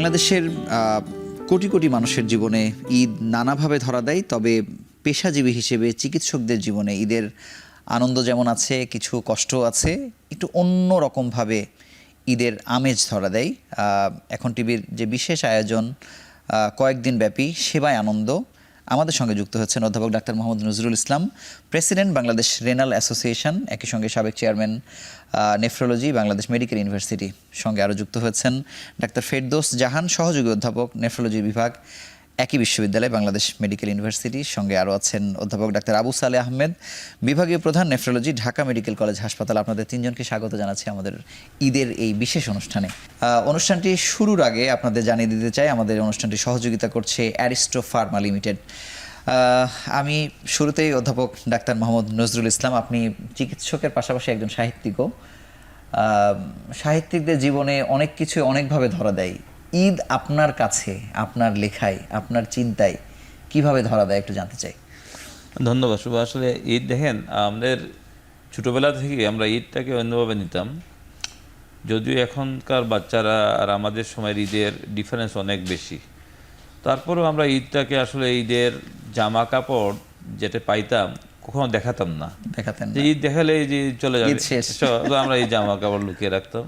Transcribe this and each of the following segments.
বাংলাদেশের কোটি কোটি মানুষের জীবনে ঈদ নানাভাবে ধরা দেয়, তবে পেশাজীবী হিসেবে চিকিৎসকদের জীবনে ঈদের আনন্দ যেমন আছে, কিছু কষ্ট আছে, একটু অন্য রকমভাবে ঈদের আমেজ ধরা দেয়। এখন টিভির যে বিশেষ আয়োজন কয়েকদিন ব্যাপী সেবায় আনন্দ, আমাদের সঙ্গে যুক্ত হচ্ছেন অধ্যাপক doctor Mohammad Nazrul Islam, president Bangladesh renal association, একই সঙ্গে সাবেক chairman nephrology Bangladesh medical university. সঙ্গে আরও যুক্ত হচ্ছেন ডাক্তার ফেরদৌস জাহান, সহযোগী অধ্যাপক নেফ্রোলজি বিভাগ, একই বিশ্ববিদ্যালয় বাংলাদেশ মেডিকেল ইউনিভার্সিটি। সঙ্গে আরও আছেন অধ্যাপক ডাক্তার আবু সালে আহমেদ, বিভাগীয় প্রধান নেফ্রোলজি, ঢাকা মেডিকেল কলেজ হাসপাতাল। আপনাদের তিনজনকে স্বাগত জানাচ্ছি আমাদের ঈদের এই বিশেষ অনুষ্ঠানে। অনুষ্ঠানটি শুরুর আগে আপনাদের জানিয়ে দিতে চাই আমাদের অনুষ্ঠানটি সহযোগিতা করছে অ্যারিস্টো ফার্মা লিমিটেড। আমি শুরুতেই অধ্যাপক ডাক্তার মোহাম্মদ নজরুল ইসলাম, আপনি চিকিৎসকের পাশাপাশি একজন সাহিত্যিকও। সাহিত্যিকদের জীবনে অনেক কিছু অনেকভাবে ধরা দেয়। ঈদ আপনার কাছে, আপনার লেখায়, আপনার চিন্তায় কিভাবে ধরা দেয় একটু জানতে চাই। ধন্যবাদ শুভ। আসলে ঈদ দেখেন, আমাদের ছোটোবেলা থেকে আমরা ঈদটাকে অন্যভাবে নিতাম, যদিও এখনকার বাচ্চারা আর আমাদের সময়ের ঈদের ডিফারেন্স অনেক বেশি। তারপরেও আমরা ঈদটাকে আসলে ঈদের জামা কাপড় যেটা পাইতাম কখনো দেখাতাম না, যে ঈদ দেখালে যে চলে যাবে তো আমরা এই জামা কাপড় লুকিয়ে রাখতাম।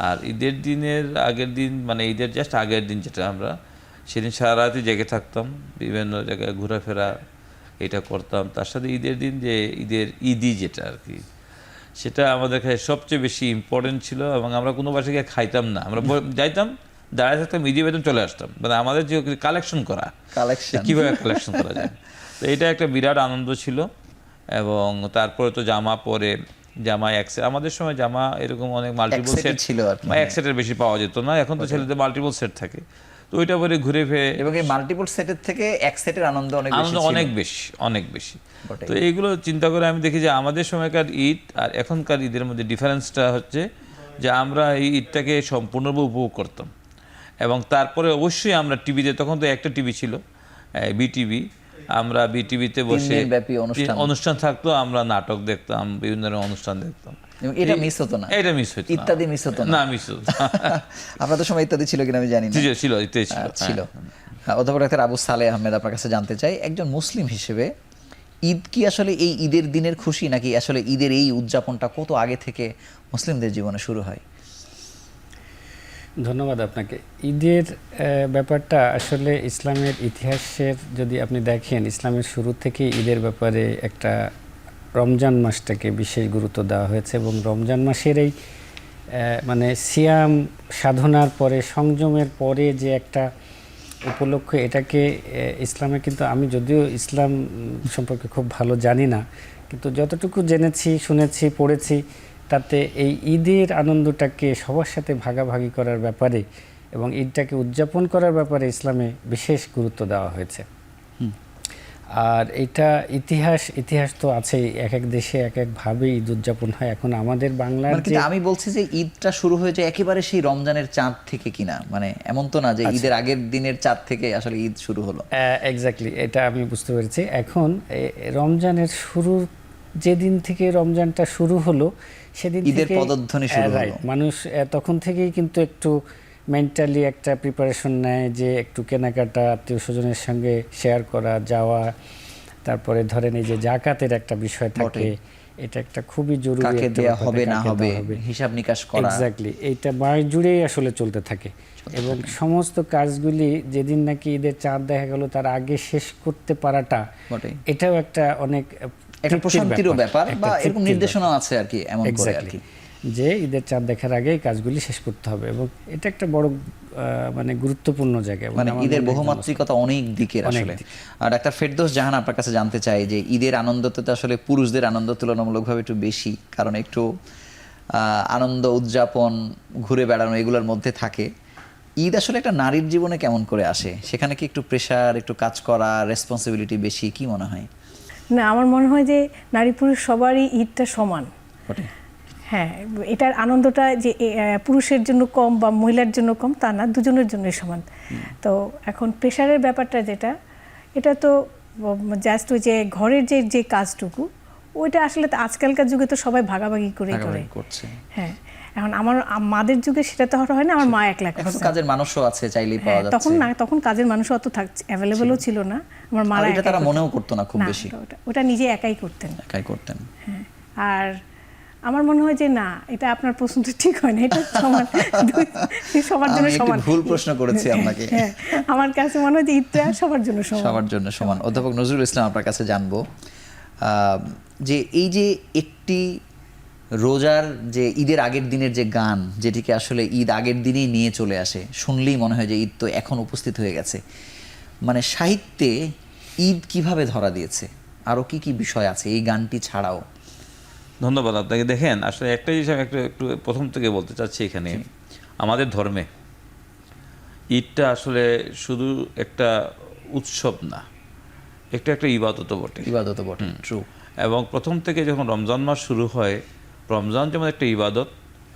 আর ঈদের দিনের আগের দিন, মানে ঈদের জাস্ট আগের দিন যেটা, আমরা সেদিন সারা রাতে জেগে থাকতাম, বিভিন্ন জায়গায় ঘোরাফেরা এটা করতাম। তার সাথে ঈদের দিন যে ঈদি যেটা আর কি, সেটা আমাদের কাছে সবচেয়ে বেশি ইম্পর্টেন্ট ছিল। এবং আমরা কোনো বাসায় গিয়ে খাইতাম না, আমরা যাইতাম, দাঁড়ায় থাকতাম, ঈদি বেতন চলে আসতাম। মানে আমাদের যে কালেকশন কীভাবে কালেকশন করা যায়, তো এটা একটা বিরাট আনন্দ ছিল। এবং তারপরে তো জামা পরে, জামা এক সেট, আমাদের সময় জামা এরকম অনেক মাল্টিপল সেট ছিল, এক সেটের বেশি পাওয়া যেত না। এখন তো ছেলেদের মাল্টিপল সেট থাকে, তো ওইটা পরে ঘুরে ফিরে, এবং এই মাল্টিপল সেটের থেকে এক সেটের আনন্দ অনেক বেশি। তো এইগুলো চিন্তা করে আমি দেখি যে আমাদের সময়কার ঈদ আর এখনকার ঈদের মধ্যে ডিফারেন্সটা হচ্ছে যে আমরা এই ঈদটাকে সম্পূর্ণভাবে উপভোগ করতাম। এবং তারপরে অবশ্যই আমরা টিভিতে, তখন তো একটা টিভি ছিল, বিটিভি, আমরা বিটিভিতে বসে অনুষ্ঠান থাকতো, আমরা নাটক দেখতাম, বিভিন্ন ধরনের অনুষ্ঠান দেখতাম। এটা মিস হতো না, এটা মিস হতো, ইত্যাদি মিস হতো না, মিস হতো। আপনাদের সময় ইত্যাদি ছিল কিনা আমি জানি না। ছিল। অধ্যাপক ডাক্তার আবু সালে আহমেদ, আপনার কাছে জানতে চাই, একজন মুসলিম হিসেবে ঈদ কি আসলে এই ঈদের দিনের খুশি, নাকি আসলে ঈদের এই উদযাপনটা কত আগে থেকে মুসলিমদের জীবনে শুরু হয়? ধন্যবাদ আপনাকে। ঈদের ব্যাপারটা আসলে ইসলামের ইতিহাসের যদি আপনি দেখেন, ইসলামের শুরু থেকে ঈদের ব্যাপারে একটা রমজান মাসটাকে বিশেষ গুরুত্ব দেওয়া হয়েছে। এবং রমজান মাসের এই মানে সিয়াম সাধনার পরে, সংযমের পরে যে একটা উপলক্ষ, এটাকে ইসলামে, কিন্তু আমি যদিও ইসলাম সম্পর্কে খুব ভালো জানি না, কিন্তু যতটুকু জেনেছি, শুনেছি, পড়েছি, তাতে এই ঈদের আনন্দটাকে সবার সাথে ভাগাভাগি করার ব্যাপারে এবং ঈদটাকে উদযাপন করার ব্যাপারে ইসলামে বিশেষ গুরুত্ব দেওয়া হয়েছে। আর এটা ইতিহাস তো আছেই, এক এক দেশে এক একভাবে ঈদ উদযাপন হয়। এখন আমাদের বাংলার, আমি বলছি যে ঈদটা শুরু হয়েছে একেবারে সেই রমজানের চাঁদ থেকে কিনা, মানে এমন তো না যে ঈদের আগের দিনের চাঁদ থেকে আসলে ঈদ শুরু হলো। এক্স্যাক্টলি, এটা আমি বুঝতে পেরেছি। এখন রমজানের শুরু, যেদিন থেকে রমজানটা শুরু হলো সেদিন ঈদের পদধ্বনি শুরু হলো, মানুষ তখন থেকেই কিন্তু একটু মেন্টালি একটা প্রিপারেশন নেয়, যে একটু কেনাকাটা, আত্মীয় স্বজনের সঙ্গে শেয়ার করা, যাওয়া। তারপরে ধরেন এই যে জাকাতের একটা বিষয় থাকে, এটা একটা খুবই জরুরি, হিসাব নিকাশ করা। এক্স্যাক্টলি, এইটা মাস জুড়েই আসলে চলতে থাকে। এবং সমস্ত কাজগুলি যেদিন নাকি ঈদের চাঁদ দেখা গেল তার আগে শেষ করতে পারাটা, এটাও একটা অনেক প্রশান্তির ব্যাপার, বা এরকম নির্দেশনা আছে আর কি, এমন করে আর কি, যে ঈদের চাঁদ দেখার আগে কাজগুলি শেষ করতে হবে। এবং এটা একটা বড় মানে গুরুত্বপূর্ণ জায়গা, মানে ঈদের বহুমাত্রিকতা অনেক দিকের আসলে। আর ডাক্তার ফেরদৌস জাহান, আপনার কাছে জানতে চাই যে ঈদের আনন্দতে তো আসলে পুরুষদের আনন্দ তুলনামূলকভাবে একটু বেশি, কারণ একটু আনন্দ, উদযাপন, ঘুরে বেড়ানো এগুলোর মধ্যে থাকে। ঈদ আসলে একটা নারীর জীবনে কেমন করে আসে? সেখানে কি একটু প্রেশার, একটু কাজ করা, রেসপন্সিবিলিটি বেশি, কি মনে হয়? না, আমার মনে হয় যে নারী পুরুষ সবারই ঈদটা সমান। হ্যাঁ, এটার আনন্দটা যে পুরুষের জন্য কম বা মহিলার জন্য কম তা না, দুজনের জন্যই সমান। তো এখন প্রেশারের ব্যাপারটা যেটা, এটা তো জাস্ট ওই যে ঘরের যে কাজটুকু, ওইটা আসলে আজকালকার যুগে তো সবাই ভাগাভাগি করে করছে। হ্যাঁ, এখন আমার মাদের যুগে সেটা তো হয় না, আমার মা একলা এখন তো করছে। কাজের মানুষও আছে, চাইলেই পাওয়া যাচ্ছে। তখন না, তখন কাজের মানুষ অত অ্যাভেলেবলও ছিল না, আমার আর মারা এটা একাই তারা করতেন। মনেও করতো না খুব না, বেশি, ওটা নিজে একাই করতেন। একাই করতেন। হ্যাঁ, আর আমার মনে হয় যে না, এটা আপনার প্রশ্নটা ঠিক হয় না, এটা সমান সবার জন্য আমি একটু সমান। ভুল প্রশ্ন করেছি আপনাকে। হ্যাঁ, আমার কাছে মনে হয় যে ঈদটা সবার জন্য সমান। সবার জন্য সমান। অধ্যাপক নজরুল ইসলাম, আপনার কাছে জানবো যে এই যে একটি রোজার যে ঈদের আগের দিনের যে গান, যেটিকে আসলে ঈদ আগের দিনেই নিয়ে চলে আসে, শুনলেই মনে হয় যে ঈদ তো এখন উপস্থিত হয়ে গেছে, মানে সাহিত্যে ঈদ কিভাবে ধরা দিয়েছে, আরও কি কি বিষয় আছে এই গানটি ছাড়াও? ধন্যবাদ আপনাকে। দেখেন, আসলে একটা জিনিস আমি একটু প্রথম থেকে বলতে চাচ্ছি, এখানে আমাদের ধর্মে ঈদটা আসলে শুধু একটা উৎসব না, একটা ইবাদতও বটে। ইবাদত বটে, ট্রু। এবং প্রথম থেকে যখন রমজান মাস শুরু হয়, রমজান যেমন একটা ইবাদত,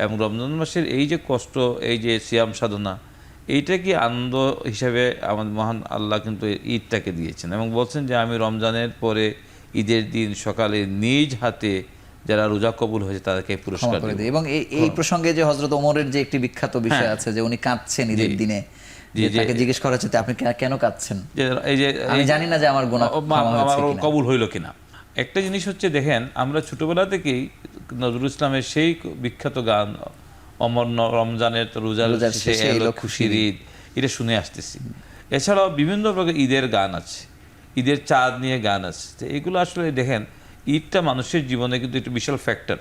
এবং রমজান মাসের এই যে কষ্ট, এই যে সিয়াম সাধনা, এইটা কি আনন্দ হিসাবে আমাদের মহান আল্লাহ কিন্তু ঈদটাকে দিয়েছেন, এবং বলছেন যে আমি রমজানের পরে ঈদের দিন সকালে নিজ হাতে যারা রোজা কবুল হয়েছে তাদেরকে পুরস্কার করে দেব। দেয়। এবং এই প্রসঙ্গে যে হযরত ওমরের যে একটি বিখ্যাত বিষয় আছে যে উনি কাঁদছেন ঈদের দিনে, যে তাকে জিজ্ঞেস করা হচ্ছে আপনি কেন কাঁদছেন, আমি জানি না যে আমার গুনাহ ক্ষমা হয়েছে কিনা, কবুল হইল কিনা। একটা জিনিস হচ্ছে, দেখেন আমরা ছোটবেলা থেকেই নজরুল ইসলামের সেই বিখ্যাত গান অমর রমজানের রোজার শেষে এলো খুশির ঈদ, এটা শুনে আসতেছি। এছাড়াও বিভিন্ন প্রকার ঈদের গান আছে, ঈদের চাঁদ নিয়ে গান আছে। তো এগুলো আসলে দেখেন, ঈদটা মানুষের জীবনে কিন্তু একটা বিশাল ফ্যাক্টর,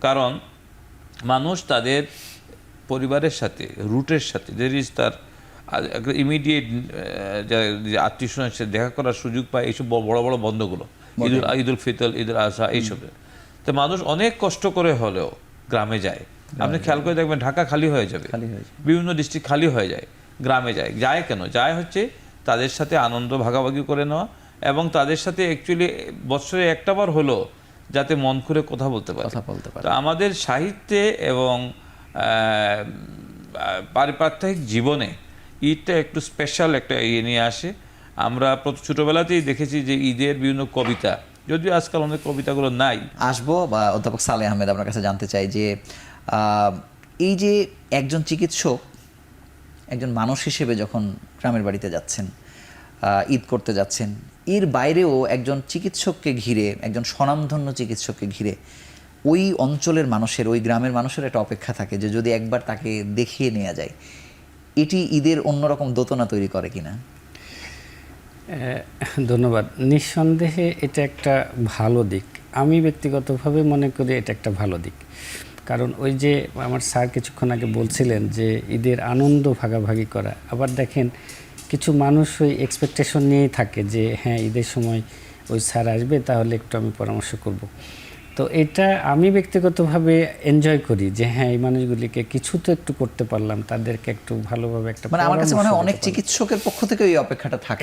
কারণ মানুষ তাদের পরিবারের সাথে, রুটের সাথে, তার ইমিডিয়েট আত্মীয় স্বজনের সাথে দেখা করার সুযোগ পায় এইসব বড় বড় বন্ধগুলো, ঈদুল ফিতর, ঈদুল আজহা, এইসব। তো মানুষ অনেক কষ্ট করে হলেও গ্রামে যায়। আপনি খেয়াল করে দেখবেন, ঢাকা খালি হয়ে যাবে, বিভিন্ন ডিস্ট্রিক্ট খালি হয়ে যায়, গ্রামে যায় কেন? যায় হচ্ছে তাদের সাথে আনন্দ ভাগাভাগি করে নেওয়া, এবং তাদের সাথে অ্যাকচুয়ালি বছরে একটাবার হলো যাতে মন খুলে কথা বলতে পারে। তো আমাদের সাহিত্যে এবং পারিপার্থিক জীবনে ঈদটা একটু স্পেশাল একটা নিয়ে আসে। আমরা ছোটবেলাতেই দেখেছি যে ঈদের বিভিন্ন কবিতা, যদিও আজকাল অনেক কবিতাগুলো নাই। আসবো বা অধ্যাপক সালেহ আহমেদ, আপনার কাছে জানতে চাই যে এই যে একজন চিকিৎসক, একজন মানুষ হিসেবে যখন গ্রামের বাড়িতে যাচ্ছেন, ঈদ করতে যাচ্ছেন, এর বাইরেও একজন চিকিৎসককে ঘিরে, একজন স্বনামধন্য চিকিৎসককে ঘিরে ওই অঞ্চলের মানুষের, ওই গ্রামের মানুষের একটা অপেক্ষা থাকে যে যদি একবার তাকে দেখিয়ে নেওয়া যায়। এটি ঈদের অন্যরকম দোতনা তৈরি করে কিনা? ধন্যবাদ। নিঃসন্দেহে এটা একটা ভালো দিক, আমি ব্যক্তিগতভাবে মনে করি এটা একটা ভালো দিক। কারণ ওই যে আমার স্যার কিছুক্ষণ আগে বলছিলেন যে ঈদের আনন্দ ভাগাভাগি করা, আবার দেখেন কিছু মানুষ ওই এক্সপেকটেশন নিয়েই থাকে যে হ্যাঁ ঈদের সময় ওই স্যার আসবে, তাহলে একটু আমি পরামর্শ করব। তো এটা আমি ব্যক্তিগতভাবে এনজয় করি যে হ্যাঁ এই মানুষগুলিকে কিছু তো একটু করতে পারলাম, তাদেরকে একটু ভালোভাবে একটা, মানে আমার কাছে মনে হয় অনেক চিকিৎসকের পক্ষ থেকে এই অপেক্ষাটা থাকে।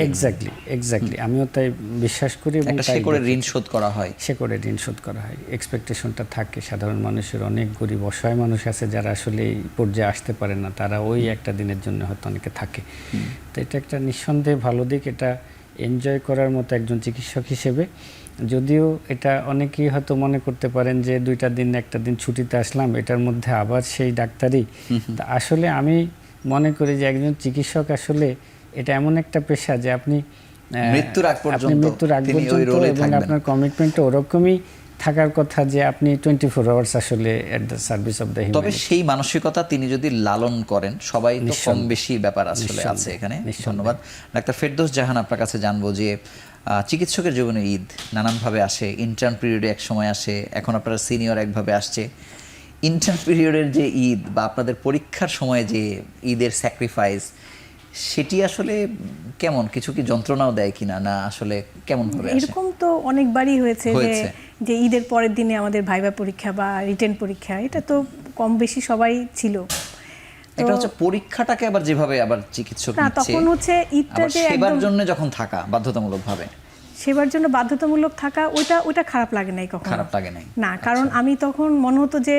এক্স্যাক্টলি আমিও তাই বিশ্বাস করি, এবং একটা শেকড়ের ঋণ শোধ করা হয়, শেকড়ের ঋণ শোধ করা হয়, এক্সপেকটেশনটা থাকে। সাধারণ মানুষের, অনেক গরিব অসহায় মানুষ আছে যারা আসলে এই পর্যায়ে আসতে পারে না, তারা ওই একটা দিনের জন্য হয়তো অনেকে থাকে। তো এটা একটা নিঃসন্দেহে ভালো দিক, এটা এনজয় করার মতো একজন চিকিৎসক হিসেবে। যদিও এটা অনেকেই হয়তো মনে করতে পারেন যে দুইটা দিন, একটা দিন ছুটিতে আসলাম, এটার মধ্যে আবার সেই ডাক্তারি। তা আসলে আমি মনে করি যে একজন চিকিৎসক আসলে এটা এমন একটা পেশা যে আপনি মৃত্যুর আগ পর্যন্ত এবং আপনার কমিটমেন্টটা ওরকমই থাকার কথা যে আপনি 24 আওয়ার্স আসলে at the service of the human. তবে সেই মানসিকতা তিনি যদি লালন করেন, সবাই তো কম বেশি ব্যাপার আসলে আছে এখানে। ধন্যবাদ। ডাক্তার ফেরদৌস জাহান, আপনার কাছে জানবো যে চিকিৎসকের জীবনে ঈদ নানানভাবে আসে, ইন্টার্ন পিরিয়ডে এক সময় আসে, এখন আপনারা সিনিয়র একভাবে আসছে। ইন্টার্ন পিরিয়ডের যে ঈদ বা আপনাদের পরীক্ষার সময় যে ঈদের স্যাক্রিফাইস, সেটি আসলে কেমন? কিছু কি যন্ত্রণাও দেয় কিনা, না আসলে কেমন ভাবে আসে? এরকম তো অনেকবারই হয়েছে যে ঈদের পরের দিনে আমাদের ভাইবা পরীক্ষা বা রিটেন পরীক্ষা, এটা তো কম বেশি সবাই ছিল। এটা হচ্ছে পরীক্ষাটাকে আবার যেভাবে আবার চিকিৎসক না, তখন হচ্ছে ঈদটা যে সেবার জন্য যখন থাকা বাধ্যতামূলকভাবে, সেবার জন্য বাধ্যতামূলক থাকা, ওটা খারাপ লাগে নাই কখনো। খারাপ লাগে নাই না, কারণ আমি তখন মনে হতো যে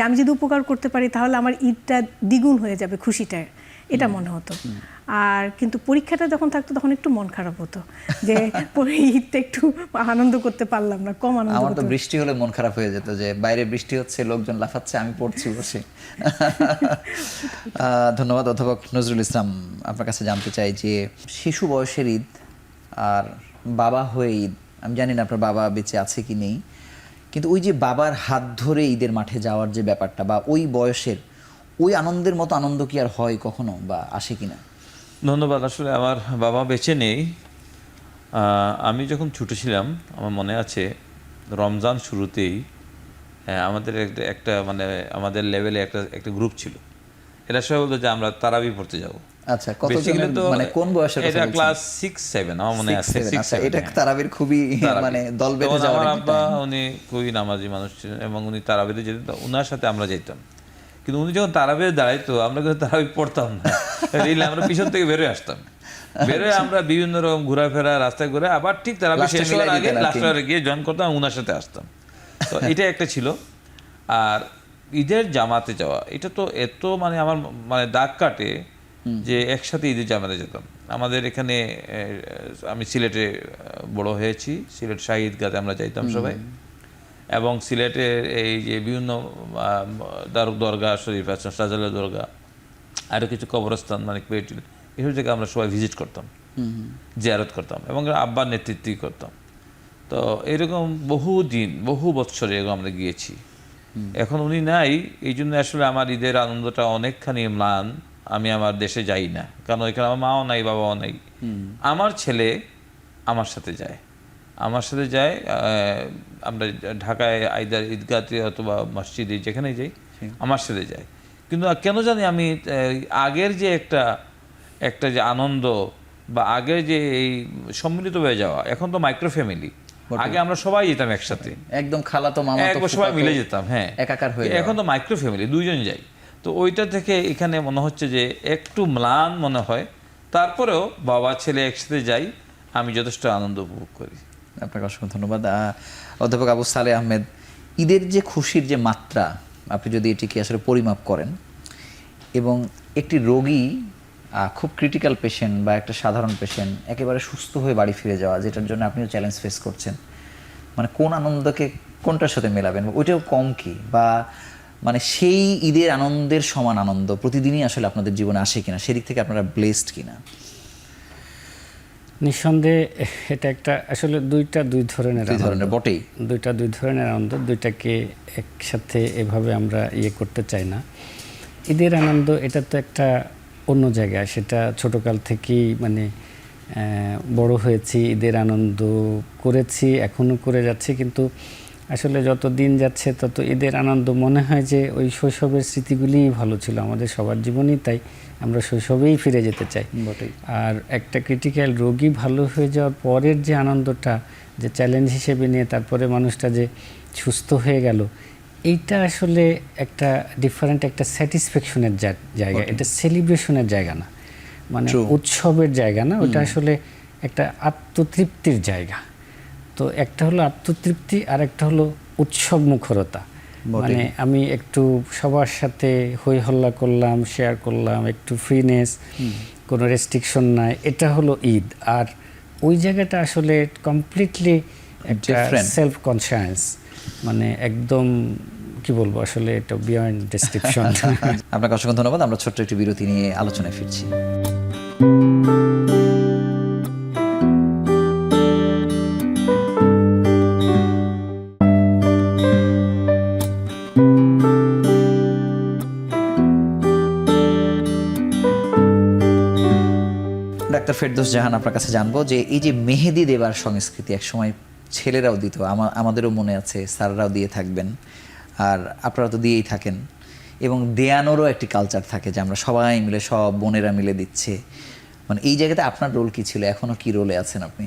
আমি যদি উপকার করতে পারি তাহলে আমার ঈদটা দ্বিগুণ হয়ে যাবে খুশিটা। এটা মনে হতো। আর কিন্তু পরীক্ষাটা যখন থাকতো তখন একটু মন খারাপ হতো যে ঈদটা একটু আনন্দ করতে পারলাম না, কম আনন্দ আমার তো হতো। বৃষ্টি হলে মন খারাপ হয়ে যেত যে বাইরে বৃষ্টি হচ্ছে, লোকজন লাফাচ্ছে, আমি পড়ছি বসে। ধন্যবাদ অধ্যাপক নজরুল ইসলাম। আপনার কাছে জানতে চাই যে শিশু বয়সের ঈদ আর বাবা হয়ে ঈদ, আমি জানি না আপনার বাবা বেঁচে আছে কি নেই, কিন্তু ওই যে বাবার হাত ধরে ঈদের মাঠে যাওয়ার যে ব্যাপারটা, বা ওই বয়সের ওই আনন্দের মতো আনন্দ কি আর হয় কখনো, বা আসে কিনা? ধন্যবাদ। আসলে আমার বাবা বেঁচে নেই। আমি যখন ছোটো ছিলাম, আমার মনে আছে রমজান শুরুতেই আমাদের একটা মানে আমাদের লেভেলে একটা গ্রুপ ছিল। এরা সবাই বলতো যে আমরা তারাবি পড়তে যাব। আচ্ছা, কতজনের, মানে কোন বয়সের কথা এটা বলছেন? ক্লাস 6-7 আমার মনে আছে। 6-7, আচ্ছা, এটা তারাবির খুবই মানে দল বেঁধে যাওয়ার আমার একটা আব্বা time। উনি খুবই নামাজি মানুষ ছিলেন এবং উনি তারাবিতে যেতেন, তো ওনার সাথে আমরা যেতাম। কিন্তু উনি যখন তারাবিতে দাঁড়াইতো আমরা কিন্তু তারাবি পড়তাম না, রিলে আমরা পিছন থেকে বেরোয় আসতাম। বেরোয় আমরা বিভিন্ন রকম ঘোরাফেরা, রাস্তায় ঘুরে আবার ঠিক তারাবি Last এ শেষ হওয়ার মিলাই আগে দিতেন আর কি। লাস্ট আওয়ারে গিয়ে জয়েন করতাম, ওনার সাথে আসতাম। তো এটা একটা ছিল। আর ঈদের জামাতে যাওয়া, এটা তো এত মানে আমার মানে দাগ কাটে যে একসাথে ঈদের জামাতে যেতাম। আমাদের এখানে আমি সিলেটে বড় হয়েছি, সিলেট শাহী ঈদগাতে আমরা যাইতাম সবাই। এবং সিলেটের এই যে বিভিন্ন দরগা শরীফ আছে, শাহজালাল দরগা, আরও কিছু কবরস্থান মানে পেয়েছিল, এসব জায়গায় আমরা সবাই ভিজিট করতাম, জিয়ারত করতাম এবং আব্বার নেতৃত্বই করতাম। তো এরকম বহু দিন বহু বছর এরকম আমরা গিয়েছি। এখন উনি নাই, এই জন্য আসলে আমার ঈদের আনন্দটা অনেকখানি ম্লান। আমি আমার দেশে যাই না, কারণ এখানে আমার মাও নাই, বাবাও নাই। আমার ছেলে আমার সাথে যায়, আমরা ঢাকায় আইদার ঈদগাতে অথবা মসজিদে যেখানেই যাই আমার সাথে যায়। কিন্তু কেন জানি আমি আগের যে একটা যে আনন্দ বা আগের যে এই সম্মিলিত হয়ে যাওয়া, এখন তো মাইক্রো ফ্যামিলি, আগে আমরা সবাই যেতাম একসাথে, একদম খালাতো মামাতো একবার সবাই মিলে যেতাম। হ্যাঁ, একাকার হয়ে এখন তো মাইক্রো ফ্যামিলি, দুইজন যাই। তো ওইটা থেকে এখানে মনে হচ্ছে যে একটু ম্লান মনে হয়। তারপরেও বাবা ছেলে একসাথে যাই, আমি যথেষ্ট আনন্দ উপভোগ করি। আপনাকে অসংখ্য ধন্যবাদ। অধ্যাপক আবু সালেহ আহমেদ, ঈদের যে খুশির যে মাত্রা, আপনি যদি এটিকে আসলে পরিমাপ করেন, এবং একটি রোগী খুব ক্রিটিক্যাল পেশেন্ট বা একটা সাধারণ পেশেন্ট একেবারে সুস্থ হয়ে বাড়ি ফিরে যাওয়া, যেটার জন্য আপনিও চ্যালেঞ্জ ফেস করছেন, মানে কোন আনন্দকে কোনটার সাথে মেলাবেন? ওইটাও কম কি, বা মানে সেই ঈদের আনন্দের সমান আনন্দ প্রতিদিনই আসলে আপনাদের জীবনে আসে কিনা, সেদিক থেকে আপনারা ব্লেসড কিনা? নিঃসন্দেহে এটা একটা আসলে দুই ধরনের বটেই, দুই ধরনের আনন্দ, দুইটাকে একসাথে এভাবে আমরা করতে চাই না। ঈদের আনন্দ এটা তো একটা অন্য জায়গায়, সেটা ছোটকাল থেকেই মানে বড় হয়েছি, ঈদের আনন্দ করেছি, এখনও করে যাচ্ছি। কিন্তু আসলে যত দিন যাচ্ছে তত ঈদের আনন্দ মনে হয় যে ওই শৈশবের স্মৃতিগুলিই ভালো ছিল, আমাদের সবার জীবনই তাই, আমরা শৈশবেই ফিরে যেতে চাই। আর একটা ক্রিটিক্যাল রোগী ভালো হয়ে যাওয়ার পরের যে আনন্দটা, যে চ্যালেঞ্জ হিসেবে নিয়ে তারপরে মানুষটা যে সুস্থ হয়ে গেল, এইটা আসলে একটা ডিফারেন্ট একটা স্যাটিসফ্যাকশনের জায়গা, এটা সেলিব্রেশনের জায়গা না, মানে উৎসবের জায়গা না, ওটা আসলে একটা আত্মতৃপ্তির জায়গা। তো একটা হলো আত্মতৃপ্তি আর একটা হলো উৎসব মুখরতা, মানে আমি একটু সবার সাথে হই হল্লা করলাম, শেয়ার করলাম, একটু ফ্রিনেস, কোনো রেস্ট্রিকশন নাই, এটা হলো ঈদ। আর ওই জায়গাটা আসলে কমপ্লিটলি একটা সেলফ কনসিয়াস, মানে একদম কি বলবো, আসলে এটা বিয়ন্ড ডেসক্রিপশন। আপনাকে অসংখ্য ধন্যবাদ। আমরা ছোট্ট একটি বিরতি নিয়ে আলোচনায় ফিরছি। ডাক্তার ফেরদৌস জাহান, আপনার কাছে জানবো যে এই যে মেহেদি দেবার সংস্কৃতি একসময় ছেলেরাও দিত, আমাদেরও মনে আছে, স্যাররাও দিয়ে থাকবেন, আর আপনারা তো দিয়েই থাকেন, এবং দেয়ানোরও একটি কালচার থাকে যে আমরা সবাই মিলে, সব বোনেরা মিলে দিচ্ছে, মানে এই জায়গাতে আপনার রোল কি ছিল, এখনো কি রোলে আছেন আপনি?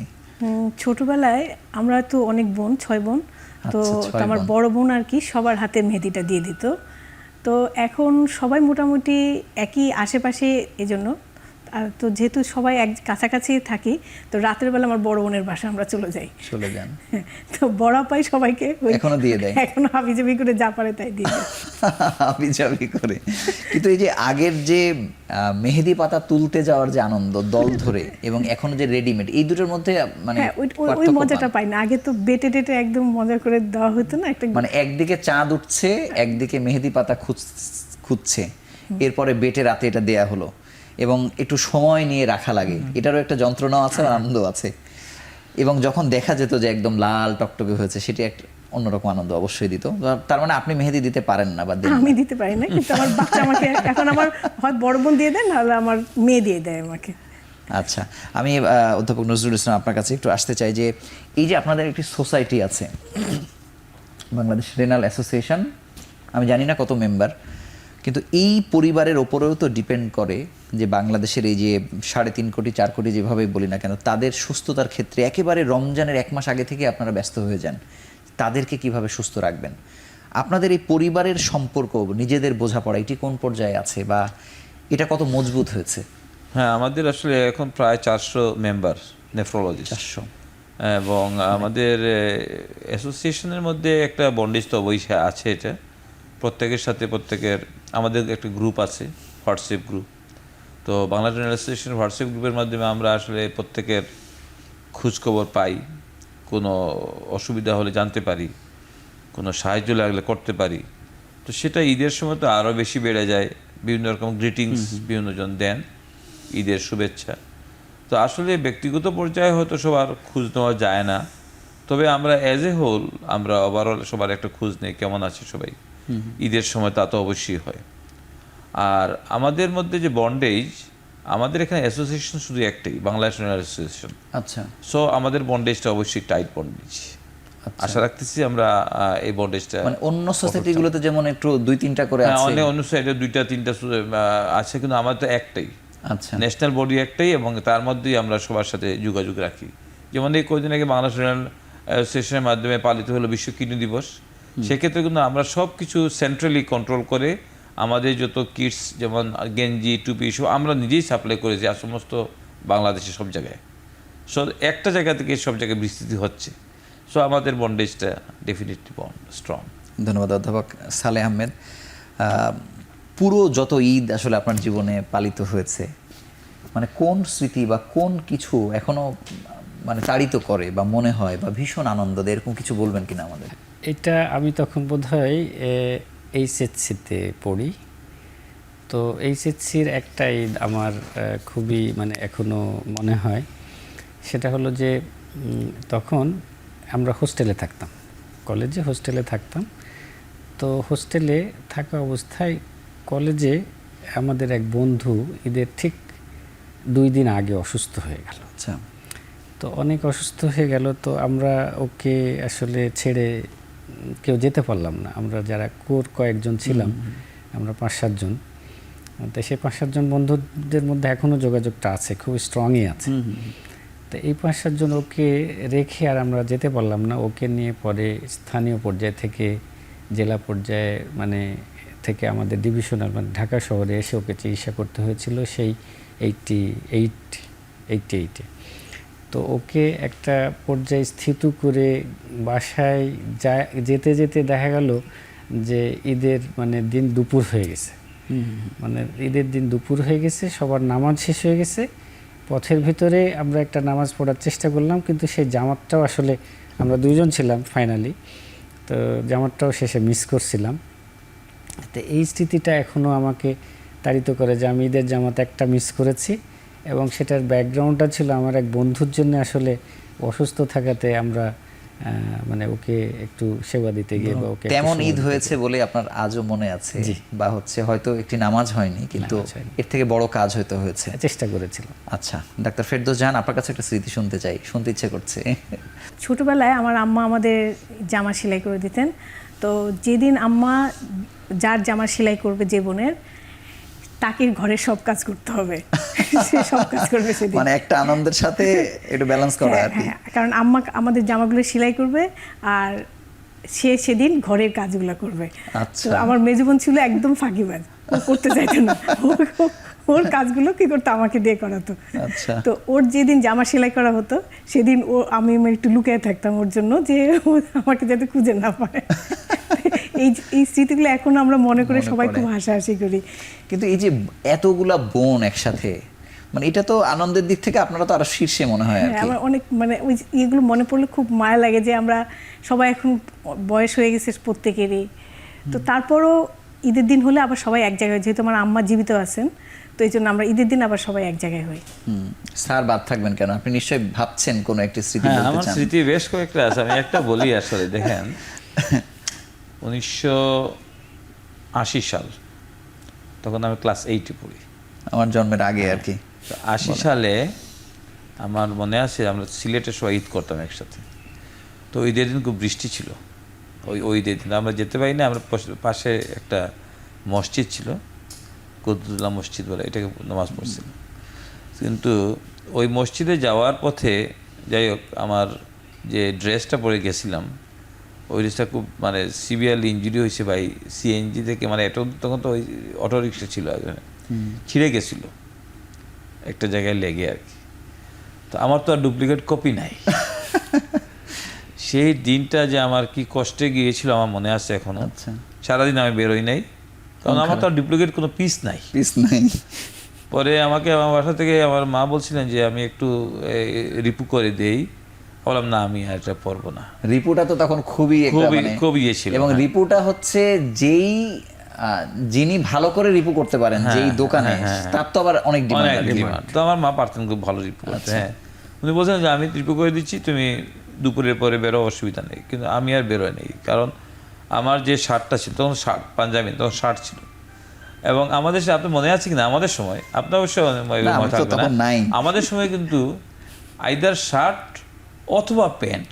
ছোটবেলায় আমরা তো অনেক বোন, 6 বোন, তো আমার বড় বোন আর কি সবার হাতে মেহেদিটা দিয়ে দিত। তো এখন সবাই মোটামুটি একই আশেপাশে, এজন্য আর তো যেহেতু সবাই এক কাছাকাছি থাকি, তো রাতের বেলা আমার বড় বোনের বাসা আমরা চলে যাই, চলে যান। তো বড় আপাই সবাইকে এখনো দিয়ে দেয়? এখনো হাবিজাবি করে যা পারে তাই দিয়ে দেয়। হাবিজাবি করে। কিন্তু এই যে আগের যে মেহেদি পাতা তুলতে যাওয়ার যে আনন্দ দল ধরে এবং এখন যে রেডিমেড, এই দুটোর মধ্যে মানে হ্যাঁ, ওই পার্থক্য মজাটা পান? পাই না। আগে তো বেটে টেটে একদম মজা করে দেওয়া হতো না একটা, মানে একদিকে চাঁদ উঠছে, একদিকে মেহেদি পাতা খুঁজছে, এরপরে বেটে রাতে এটা দেয়া হলো এবং একটু সময় নিয়ে রাখা লাগে, এটারও একটা যন্ত্রণাও আছে আর আনন্দ আছে। এবং যখন দেখা যেত যে একদম লাল টকটকে হয়েছে, সেটি একটা অন্যরকম আনন্দ অবশ্যই দিত। তার মানে আপনি মেহেদি দিতে পারেন না বা দেন না? আমি দিতে পারি না, কিন্তু আমার বাচ্চা আমাকে এখন আমার হয় বড় বোন দিয়ে দেয়, নাহলে আমার মেয়ে দিয়ে দেয় আমাকে। আচ্ছা, আমি অধ্যাপক নজরুল ইসলাম আপনার কাছে একটু আসতে চাই যে এই যে আপনাদের একটি সোসাইটি আছে, বাংলাদেশ রেনাল অ্যাসোসিয়েশন, আমি জানি না কত মেম্বার, কিন্তু এই পরিবারের ওপরেও তো ডিপেন্ড করে যে বাংলাদেশের এই যে 3.5 কোটি 4 কোটি যেভাবে বলি না কেন, তাদের সুস্থতার ক্ষেত্রে একেবারে রমজানের 1 মাস আগে থেকে আপনারা ব্যস্ত হয়ে যান, তাদেরকে কিভাবে সুস্থ রাখবেন। আপনাদের এই পরিবারের সম্পর্ক, নিজেদের বোঝাপড়া, এটি কোন পর্যায়ে আছে বা এটা কত মজবুত হয়েছে? হ্যাঁ, আমাদের আসলে এখন প্রায় 400 মেম্বার নেফ্রোলজিস্ট, 400। এবং আমাদের অ্যাসোসিয়েশনের মধ্যে একটা বন্ডেজ তো অবশ্যই আছে। এটা প্রত্যেকের সাথে প্রত্যেকের, আমাদের একটা গ্রুপ আছে, হোয়াটসঅ্যাপ গ্রুপ। তো বাংলা রেনাল অ্যাসোসিয়েশন হোয়াটসঅ্যাপ গ্রুপের মাধ্যমে আমরা আসলে প্রত্যেকের খোঁজখবর পাই, কোনো অসুবিধা হলে জানতে পারি, কোনো সাহায্য লাগলে করতে পারি। তো সেটা ঈদের সময় তো আরও বেশি বেড়ে যায়, বিভিন্ন রকম গ্রিটিংস বিভিন্নজন দেন, ঈদের শুভেচ্ছা। তো আসলে ব্যক্তিগত পর্যায়ে হয়তো সবার খোঁজ নেওয়া যায় না, তবে আমরা অ্যাজ এ হোল আমরা ওভারঅল সবার একটা খোঁজ নেই, কেমন আছে সবাই ঈদের সময়, তা তো অবশ্যই হয়। আর আমাদের মধ্যে যে বন্ডেজ, আমাদের এখানে অ্যাসোসিয়েশন শুধু একটাই, বাংলাদেশ রেনাল অ্যাসোসিয়েশন। আচ্ছা, সো আমাদের বন্ডেজটা অবশ্যই টাইট বন্ডেজ। আশা রাখতেছি আমরা এই বন্ডেজটা, মানে অন্য সোসাইটিগুলোতে যেমন একটু 2-3টা করে আছে, অনেক অন্য সাইডে 2-3টা আছে, কিন্তু আমাদের তো একটাই, আচ্ছা, ন্যাশনাল বডি একটাই, এবং তার মধ্যেই আমরা সবার সাথে যোগাযোগ রাখি। যেমন এই কয়েকদিন আগে বাংলাদেশ রেনাল অ্যাসোসিয়েশনের মাধ্যমে পালিত হলো বিশ্ব কিডনি দিবস। সেক্ষেত্রে কিন্তু আমরা সব কিছু সেন্ট্রালি কন্ট্রোল করে আমাদের যত কিটস, যেমন গেঞ্জি, টুপি, সব আমরা নিজেই সাপ্লাই করেছি আর সমস্ত বাংলাদেশের সব জায়গায়। সো একটা জায়গা থেকে সব জায়গায় বিস্তৃতি হচ্ছে। সো আমাদের বন্ডেজটা ডেফিনেটলি স্ট্রং। ধন্যবাদ অধ্যাপক সালেহ আহমেদ। পুরো যত ঈদ আসলে আপনার জীবনে পালিত হয়েছে, মানে কোন স্মৃতি বা কোন কিছু এখনো মানে তাড়িত করে বা মনে হয় বা ভীষণ আনন্দ দেয়, এরকম কিছু বলবেন কিনা আমাদের? এটা আমি তখন বোধহয় এইচএসসিতে পড়ি। তো এইচএসসির একটা ঈদ আমার খুবই মানে এখনো মনে হয়। সেটা হলো যে তখন আমরা হোস্টেলে থাকতাম, কলেজে হোস্টেলে থাকতাম। তো হোস্টেলে থাকা অবস্থায় কলেজে আমাদের এক বন্ধু ঈদের ঠিক 2 দিন আগে অসুস্থ হয়ে গেল। আচ্ছা, তো অনেক অসুস্থ হয়ে গেল, তো আমরা ওকে আসলে ছেড়ে কেউ যেতে পারলাম না। আমরা যারা কোর কয়েকজন ছিলাম, আমরা 5-7 জন। তো সেই 5-7 জন বন্ধুদের মধ্যে এখনও যোগাযোগটা আছে, খুব স্ট্রংই আছে। তো এই 5-7 জন ওকে রেখে আর আমরা যেতে পারলাম না। ওকে নিয়ে পরে স্থানীয় পর্যায় থেকে জেলা পর্যায়ে মানে থেকে আমাদের ডিভিশনাল মানে ঢাকা শহরে এসে ওকে চিকিৎসা করতে হয়েছিল সেই 88-এ। তো ওকে একটা পর্যায়ে স্থিত করে বাসায় যেতে যেতে দেখা গেল যে ঈদের মানে দিন দুপুর হয়ে গেছে। মানে ঈদের দিন দুপুর হয়ে গেছে, সবার নামাজ শেষ হয়ে গেছে। পথের ভিতরে আমরা একটা নামাজ পড়ার চেষ্টা করলাম, কিন্তু সেই জামাতটাও আসলে আমরা 2 জন ছিলাম ফাইনালি, তো জামাতটাও শেষে মিস করছিলাম। তো এই স্মৃতিটা এখনও আমাকে তাড়িত করে যে আমি ঈদের জামাত একটা মিস করেছি, এবং সেটার ব্যাকগ্রাউন্ডটা ছিল আমার এক বন্ধুর জন্য আসলে অসুস্থ থাকাতে আমরা মানে ওকে একটু সেবা দিতে গিয়ে বা ওকে তেমন ঈদ হয়েছে বলে আপনার আজও মনে আছে, বা হচ্ছে হয়তো একটি নামাজ হয়নি, কিন্তু এর থেকে বড় কাজ হয়তো হয়েছে, চেষ্টা করেছিলাম। আচ্ছা, ডাক্তার ফেরদৌস জাহান, আপনার কাছে একটা স্মৃতি শুনতে চাই, শুনতে ইচ্ছে করছে। ছোটবেলায় আমার আম্মা আমাদের জামা সেলাই করে দিতেন। তো যেদিন আম্মা যার জামা সেলাই করবে, যে বোনের, তাকে ঘরের সব কাজ করতে হবে, সে সব কাজ করবে সেদিন। মানে একটা আনন্দের সাথে একটু ব্যালেন্স করা আর কি। কারণ আম্মা আমাদের জামাগুলো সেলাই করবে আর সে সেদিন ঘরের কাজগুলো করবে। আচ্ছা, তো আমার মেজো বোন ছিল একদম ফাঁকিবাজ, ও করতে চাইতো না, ও ওর কাজগুলো কি করতো, আমাকে দিয়ে করাতো। আচ্ছা। তো ওর যেদিন জামা সেলাই করা হতো সেদিন আমি একটু লুকিয়ে থাকতাম ওর জন্য, যে ও আমাকে যাতে খুঁজে না পায়। এই স্মৃতিগুলো এখন আমরা মনে করে সবাই খুব হাসাহাসি করি। কিন্তু এই যে এতগুলা বোন একসাথে, মানে এটা তো আনন্দের দিক থেকে আপনারা তো আরো শীর্ষে মনে হয় আর কি। আমার অনেক মানে ওই এগুলো মনে পড়লে খুব মায়া লাগে যে আমরা সবাই এখন বয়স হয়ে গেছে প্রত্যেকেরই, তো তারপরও ঈদের দিন হলে আবার সবাই এক জায়গায়, যেহেতু আমার আম্মা জীবিত আছেন, তো এই জন্য আমরা ঈদের দিন আবার সবাই এক জায়গায় হই। স্যার বাদ থাকবেন কেন? আপনি নিশ্চয়ই ভাবছেন কোনো একটি স্মৃতি হ্যাঁ, বলতে আমার চান। স্মৃতি বেশ কয়েকটা আছে, আমি একটা বলি আসলে। দেখেন 1980 সাল, তখন আমি ক্লাস 8-এ পড়ি, আমার জন্মের আগে আর কি। 80 সালে আমার মনে আছে আমরা সিলেটের সবাই ঈদ করতাম একসাথে। তো ঈদের দিন খুব বৃষ্টি ছিল, ওই ঈদের দিন আমরা যেতে পারি না। আমরা পাশে একটা মসজিদ ছিল, কুতুবুল্লাহ মসজিদ বলে, এটাকে নামাজ পড়ছিলাম। কিন্তু ওই মসজিদে যাওয়ার পথে যাই হোক আমার যে ড্রেসটা পরে গেছিলাম, ওই ড্রেসটা খুব মানে সিভিয়ারলি ইঞ্জুরি হয়েছে ভাই। সিএনজি থেকে মানে তখন তো ওই অটো রিক্সা ছিল, ছিঁড়ে গেছিল একটা জায়গায় লেগে আর কি। তো আমার তো আর ডুপ্লিকেট কপি নাই। সেই দিনটা যে আমার কি কষ্টে গিয়েছিল আমার মনে আছে এখনো। আচ্ছা। সারাদিন আমি বেরোই নাই, কারণ আমার তো আর ডুপ্লিকেট কোনো পিস নাই। পরে আমাকে আমার বাসা থেকে আমার মা বলছিলেন যে আমি একটু রিপু করে দেই, বললাম না আমি আর এটা পরবো না। রিপুটা তো তখন খুবই খুব ইয়ে ছিল, এবং রিপুটা হচ্ছে যেই যিনি ভালো করে রিপু করতে পারেন যেই দোকানে, তার তো আবার অনেক ডিমান্ড। তো আমার মা পারতেন খুব ভালো রিপু করতে। হ্যাঁ, উনি বলছেন যে আমি রিপু করে দিচ্ছি, তুমি দুপুরের পরে বেরো, অসুবিধা নেই। কিন্তু আমি আর বেরোয় নেই, কারণ আমার যে শার্টটা ছিল তখন শার্ট, পাঞ্জাবি তখন শার্ট ছিল। এবং আমাদের আপনার মনে আছে কিনা, আমাদের সময়, আপনার অবশ্যই আমাদের সময় কিন্তু আইদার শার্ট অথবা প্যান্ট,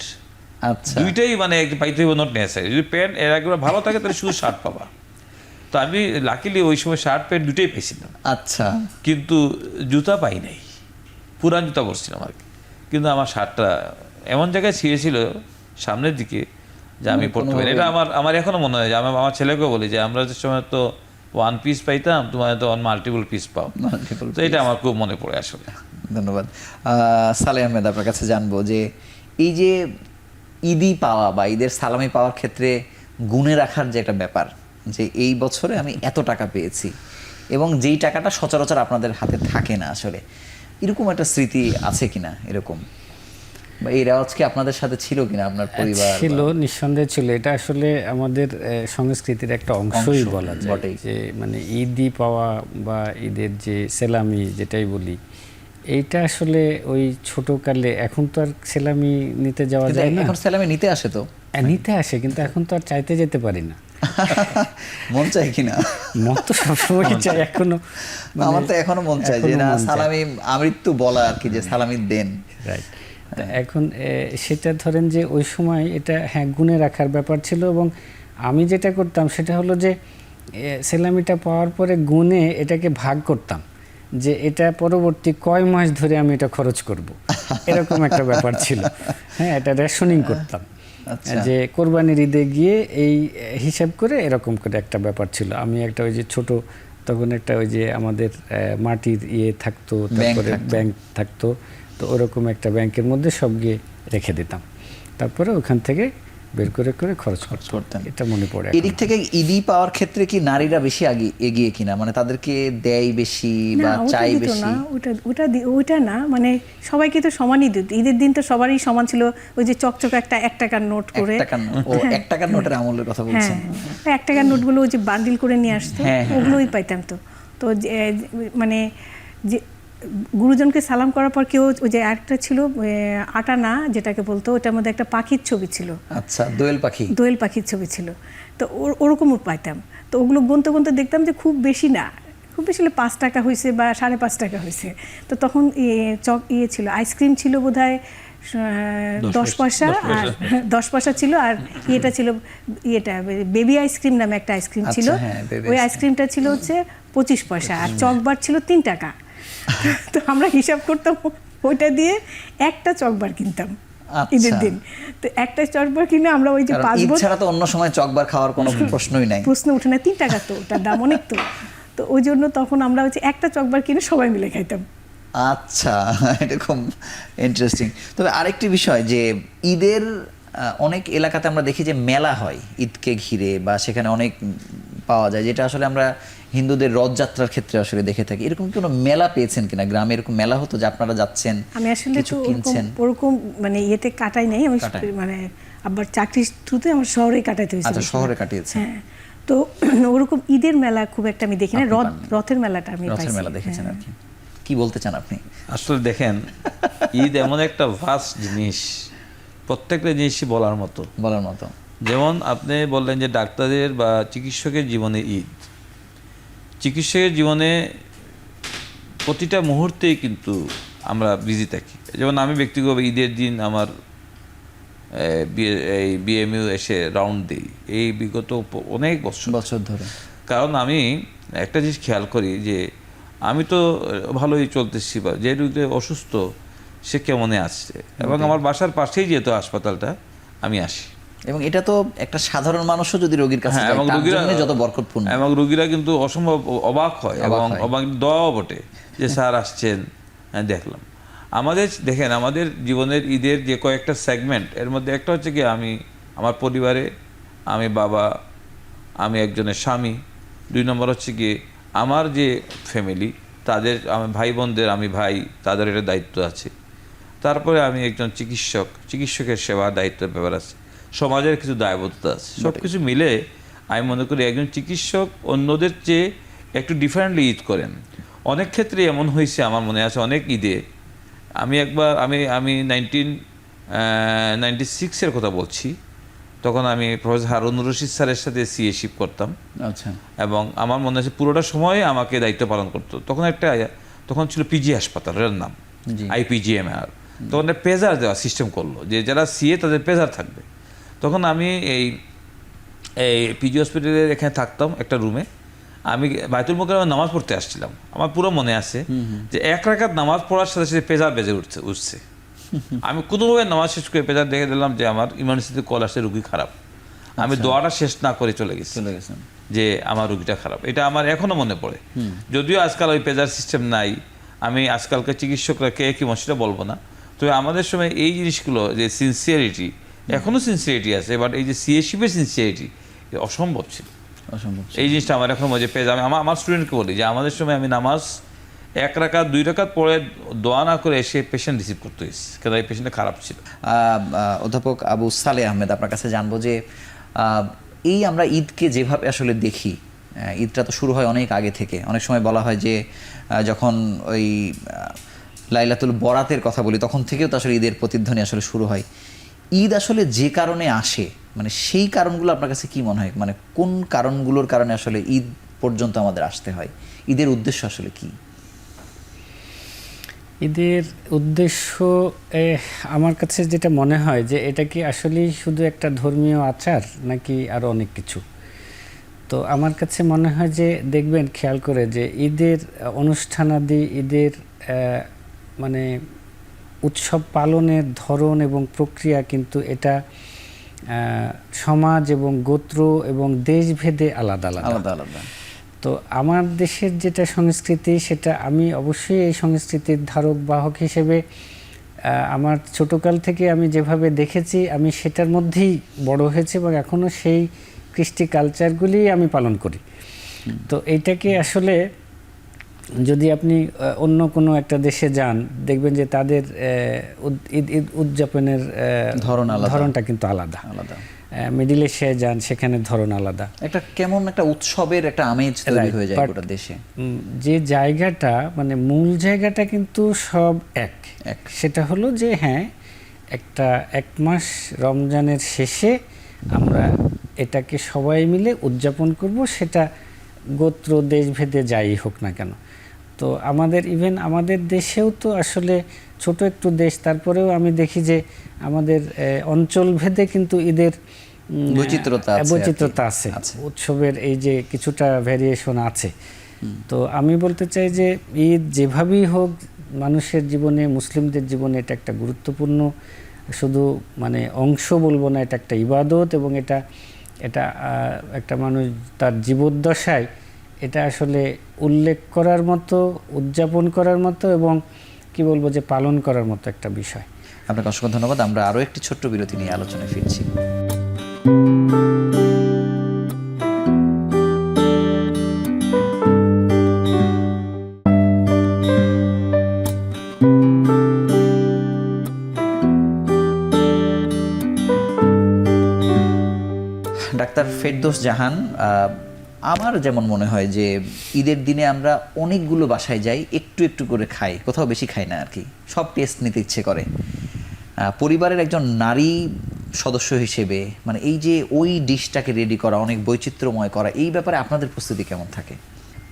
আচ্ছা, দুইটাই মানে পাইতে হইব, নট নেসেসারি। যদি প্যান্ট এর একবার ভালো থাকে তাহলে শুধু শার্ট পাবা। তো আমি লাকিলি ওই সময় শার্ট প্যান্ট দুটোই পেয়েছিলাম। আচ্ছা, কিন্তু জুতা পাই নাই, পুরান জুতা পরছিলাম আর কি। কিন্তু আমার শার্টটা এমন জায়গায় ছিঁড়েছিল সামনের দিকে যে আমি পড়তে পারি। এটা আমার এখনো মনে হয় যে আমার ছেলেকেও বলি যে আমরা যে সময় তো ওয়ান পিস পাইতাম, তোমার তো মাল্টিপল পিস পাও। তো এটা আমার খুব মনে পড়ে আসলে। ধন্যবাদ। সালেহ আহমেদ, আপনার কাছে জানবো যে এই যে ঈদি পাওয়া বা ঈদের সালামি পাওয়ার ক্ষেত্রে গুণে রাখার যে একটা ব্যাপার, যে এই বছরে আমি এত টাকা পেয়েছি, এবং যেই টাকাটা সচরাচর আপনাদের হাতে থাকে না আসলে, এরকম একটা স্মৃতি আছে কিনা? এরকম বা এই রেওয়াজ কি আপনাদের সাথে ছিল কিনা? আপনার পরিবার ছিল, নিঃসন্দেহে ছিল। এটা আসলে আমাদের সংস্কৃতির একটা অংশই বলা যায়, যে মানে ঈদই পাওয়া বা ঈদের যে সেলামি যেটাই বলি, এইটা আসলে ওই ছোটকালে, এখন তো আর সেলামি নিতে যাওয়া যায় না। এখন সেলামি নিতে আসে, তো নিতে আসে, কিন্তু এখন তো আর চাইতে যেতে পারি না। মন চাই কিনা? মন তো সবসময় চাই, এখনো আমার তো এখনো মন চাই যে না, সালামি আমৃত্যু বলা আর কি, যে সালামি দেন। রাইট। এখন সেটা ধরেন যে ওই সময় এটা হ্যাঁ গুণে রাখার ব্যাপার ছিল, এবং আমি যেটা করতাম সেটা হলো যে সেলামিটা পাওয়ার পরে গুণে এটাকে ভাগ করতাম, যে এটা পরবর্তী কয় মাস ধরে আমি এটা খরচ করব, এরকম একটা ব্যাপার ছিল। হ্যাঁ, এটা রেশনিং করতাম, যে কোরবানির ঈদে গিয়ে এই হিসাব করে এরকম করে একটা ব্যাপার ছিল। আমি একটা ওই যে ছোট তখন একটা ওই যে আমাদের মাটির ইয়ে থাকতো, তারপরে ব্যাংক থাকতো, তো ওরকম একটা ব্যাংকের মধ্যে সব গিয়ে রেখে দিতাম, তারপরে ওখান থেকে বের করে করে খরচ করতাম। এটা মনে পড়ে। এদিক থেকে ঈদি পাওয়ার ক্ষেত্রে কি নারীরা বেশি এগিয়ে কিনা? মানে তাদেরকে দেয় বেশি বা চাই বেশি? ওটা না, মানে সবাইকে তো সমানই দিত। ঈদের দিন তো সবারই সমান ছিল। ওই যে চকচক একটা 1 টাকার নোট করে, 1 টাকার নোটের আমলের কথা বলছেন? 1 টাকার নোটগুলো ওই যে বান্ডিল করে নিয়ে আসতো, ওগুলোই পাইতাম। তো মানে যে গুরুজনকে সালাম করার পর কেউ ওই যে আরেকটা ছিল আটা না যেটাকে বলতো, ওটার মধ্যে একটা পাখির ছবি ছিল। আচ্ছা, দোয়েল পাখির ছবি ছিল। তো ওরকমও পাইতাম। তো ওগুলো গুনতে গুনতে দেখতাম যে খুব বেশি না, খুব বেশি হলে 5 টাকা হয়েছে বা 5.5 টাকা হয়েছে। তো তখন ছিল আইসক্রিম ছিল বোধহয় 10 পয়সা, আর 10 পয়সা ছিল, আর ইয়েটা ছিল বেবি আইসক্রিম নামে একটা আইসক্রিম ছিল। ওই আইসক্রিমটা ছিল হচ্ছে 25 পয়সা, আর চকবার ছিল 3 টাকা। তো আমরা হিসাব করতাম, ওইটা দিয়ে একটা চকবার কিনতাম ঈদের দিন। তো একটা চকবার কিনে আমরা ওই যে 5 বছর ছাড়া তো অন্য সময় চকবার খাওয়ার কোনো প্রশ্নই নাই, প্রশ্ন উঠে না। 3 টাকা তো ওটার দাম অনেক। তো তো ওই জন্য তখন আমরা হচ্ছে একটা চকবার কিনে সবাই মিলে খাইতাম। আচ্ছা, এটা খুব ইন্টারেস্টিং। তবে আরেকটি বিষয় যে ঈদের অনেক এলাকাতে আমরা দেখি যে মেলা হয় ঈদকে ঘিরে, বা সেখানে অনেক পাওয়া যায়, যেটা আসলে আমরা হিন্দুদের রথযাত্রার ক্ষেত্রে আসলে দেখে থাকি। এরকম কোনো মেলা পেয়েছেন কিনা? গ্রামে এরকম মেলা হতো যে আপনারা যাচ্ছেন, আমি আসলে কিছু তো কিনছেন? ওরকম মানে ইয়েতে কাটাই নাই, আমি কাটাই। মানে আবার চাকরির থ্রুতে আমার শহরে কাটাইতে হয়েছে। আচ্ছা, শহরে কাটিয়েছেন। হ্যাঁ, তো ওরকম ঈদের মেলা খুব একটা আমি দেখি না। আপনি পাননি? রথের মেলাটা আমি রথের পাইছি। মেলা দেখেছেন আর হ্যাঁ। কি। কি বলতে চান আপনি? আসলে দেখেন, ঈদ এমন একটা ভাস্ট জিনিস, প্রত্যেকটা জিনিসই বলার মতো। বলার মতো। যেমন আপনি বললেন যে ডাক্তারের বা চিকিৎসকের জীবনে ঈদ, চিকিৎসকের জীবনে প্রতিটা মুহূর্তেই কিন্তু আমরা বিজি থাকি। যেমন আমি ব্যক্তিগত ঈদের দিন আমার এই বিএমইউ এসে রাউন্ড দিই, এই বিগত অনেক বছর ধরে। কারণ আমি একটা জিনিস খেয়াল করি যে আমি তো ভালোই চলতেছি, বা যে রোগী অসুস্থ সে কেমনে আসছে, এবং আমার বাসার পাশেই যেহেতু হাসপাতালটা, আমি আসি। এবং এটা তো একটা সাধারণ মানুষও যদি রোগীর কাছে যায়, এবং তার রোগীরা জন্য যত বরকতপূর্ণ। এবং রোগীরা কিন্তু অসম্ভব অবাক হয়, এবং হয়। অবাক দোয়াও বটে যে স্যার আসছেন, দেখলাম। আমাদের দেখেন, আমাদের জীবনের ঈদের যে কয়েকটা সেগমেন্ট, এর মধ্যে একটা হচ্ছে কি, আমি আমার পরিবারে, আমি বাবা, আমি একজনের স্বামী। 2 নম্বর হচ্ছে কি আমার যে ফ্যামিলি, তাদের আমার ভাই বোনদের, আমি ভাই, তাদের একটা দায়িত্ব আছে। তারপরে আমি একজন চিকিৎসকের সেবা দায়িত্বের ব্যাপার আছে, সমাজের কিছু দায়বদ্ধতা আছে। সব কিছু মিলে আমি মনে করি একজন চিকিৎসক অন্যদের চেয়ে একটু ডিফারেন্টলি ঈদ করেন। অনেক ক্ষেত্রে এমন হয়েছে, আমার মনে আছে অনেক ঈদে আমি একবার আমি 1996-এর কথা বলছি, তখন আমি প্রফেসর হারুন রশিদ স্যারের সাথে সিএশিপ করতাম। আচ্ছা। এবং আমার মনে আছে পুরোটা সময় আমাকে দায়িত্ব পালন করতো। তখন ছিল পিজি হাসপাতালের নাম, জি। IPGMR। তখন পেজার দেওয়া সিস্টেম করলো যে যারা সিএ তাদের পেজার থাকবে। তখন আমি এই পিজি হসপিটালের এখানে থাকতাম একটা রুমে। আমি বাইতুল মোকাররমে নামাজ পড়তে আসছিলাম। আমার পুরো মনে আছে যে 1 রাকাত নামাজ পড়ার সাথে সাথে পেজার বেজে উঠছে। আমি কোনোভাবে নামাজ শেষ করে পেজার দেখে দিলাম যে আমার ইমার্জেন্সিতে কল আসছে, রুগী খারাপ। আমি দোয়াটা শেষ না করে চলে গেছেন যে আমার রুগীটা খারাপ। এটা আমার এখনো মনে পড়ে। যদিও আজকাল ওই পেজার সিস্টেম নাই, আমি আজকালকার চিকিৎসকরা কে কি সেটা বলবো না। তবে আমাদের সময় এই জিনিসগুলো, যে সিনসিয়ারিটি, এখনো সিনসিয়ারিটি আছে, বাট এই যে সিএশিপের সিনসিয়ারিটি অসম্ভব ছিল। এই জিনিসটা আমার এখনো মজা পেয়ে যাবে। আমার স্টুডেন্টকে বলি যে আমাদের সময় আমি নামাজ 1 রাকাত 2 রাকাত পরে দোয়া না করে এসে পেশেন্ট রিসিভ করতে হয়েছে, কেন এই পেশেন্টটা খারাপ ছিল। অধ্যাপক আবু সালেহ আহমেদ, আপনার কাছে জানবো যে এই আমরা ঈদকে যেভাবে আসলে দেখি, ঈদটা তো শুরু হয় অনেক আগে থেকে। অনেক সময় বলা হয় যে যখন ওই লাইলাতুল বরাতের কথা বলি, তখন থেকেও তো আসলে ঈদের প্রতিধ্বনি আসলে শুরু হয়। ঈদ আসলে যে কারণে আসে, মানে সেই কারণগুলো আপনার কাছে কি মনে হয়? মানে কোন কারণগুলোর কারণে আসলে ঈদ পর্যন্ত আমাদের আসতে হয়? ঈদের উদ্দেশ্য আসলে কি? ঈদের উদ্দেশ্য আমার কাছে যেটা মনে হয় যে এটা কি আসলেই শুধু একটা ধর্মীয় আচার, নাকি আরও অনেক কিছু। তো আমার কাছে মনে হয় যে দেখবেন খেয়াল করে যে ঈদের অনুষ্ঠানাদি, ঈদের মানে উৎসব পালনের ধরন এবং প্রক্রিয়া কিন্তু এটা সমাজ এবং গোত্র এবং দেশভেদে আলাদা আলাদা। তো আমার দেশের যেটা সংস্কৃতি, সেটা আমি অবশ্যই এই সংস্কৃতির ধারক বাহক হিসেবে আমার ছোটকাল থেকে আমি যেভাবে দেখেছি, আমি সেটার মধ্যেই বড় হয়েছি এবং এখনও সেই কৃষ্টি কালচারগুলি আমি পালন করি। তো এইটাকে আসলে যদি আপনি অন্য কোনো একটা দেশে যান, দেখবেন যে তাদের ঈদ উদযাপনের ধরনটা কিন্তু আলাদা। মিডিল এশিয়ায় যান, সেখানে ধরন আলাদা। একটা কেমন একটা উৎসবের একটা আমেজ তৈরি হয়ে যায় গোটা দেশে। যে জায়গাটা, মানে মূল জায়গাটা কিন্তু সব এক। সেটা হলো যে হ্যাঁ, একটা 1 মাস রমজানের শেষে আমরা এটাকে সবাই মিলে উদযাপন করব, সেটা গোত্র দেশভেদে যাই হোক না কেন। তো আমাদের দেশেও তো আসলে ছোট একটু দেশ, তারপরেও আমি দেখি যে আমাদের অঞ্চল ভেদে কিন্তু ঈদের বৈচিত্রতা আছে, উৎসবের এই যে কিছুটা ভ্যারিয়েশন আছে। তো আমি বলতে চাই যে ঈদ যেভাবেই হোক মানুষের জীবনে, মুসলিমদের জীবনে এটা একটা গুরুত্বপূর্ণ, শুধু মানে অংশ বলবো না, এটা একটা ইবাদত, এবং এটা একটা মানুষ তার জীবদ্দশায় এটা আসলে উল্লেখ করার মতো, উদযাপন করার মতো এবং কি বলবো যে পালন করার মতো একটা বিষয়। আপনাকে অসংখ্য ধন্যবাদ। আমরা আরও একটি ছোট্ট বিরতি নিয়ে আলোচনায় ফিরছি। ডাক্তার ফেরদৌস জাহান, আমার যেমন মনে হয় যে ঈদের দিনে আমরা অনেকগুলো বাসায় যাই, একটু একটু করে খাই, কোথাও বেশি খাই না আর কি, সব টেস্ট নিতে ইচ্ছে করে। পরিবারের একজন নারী সদস্য হিসেবে মানে এই যে ওই ডিশটাকে রেডি করা, অনেক বৈচিত্র্যময় করা, এই ব্যাপারে আপনাদের প্রস্তুতি কেমন থাকে?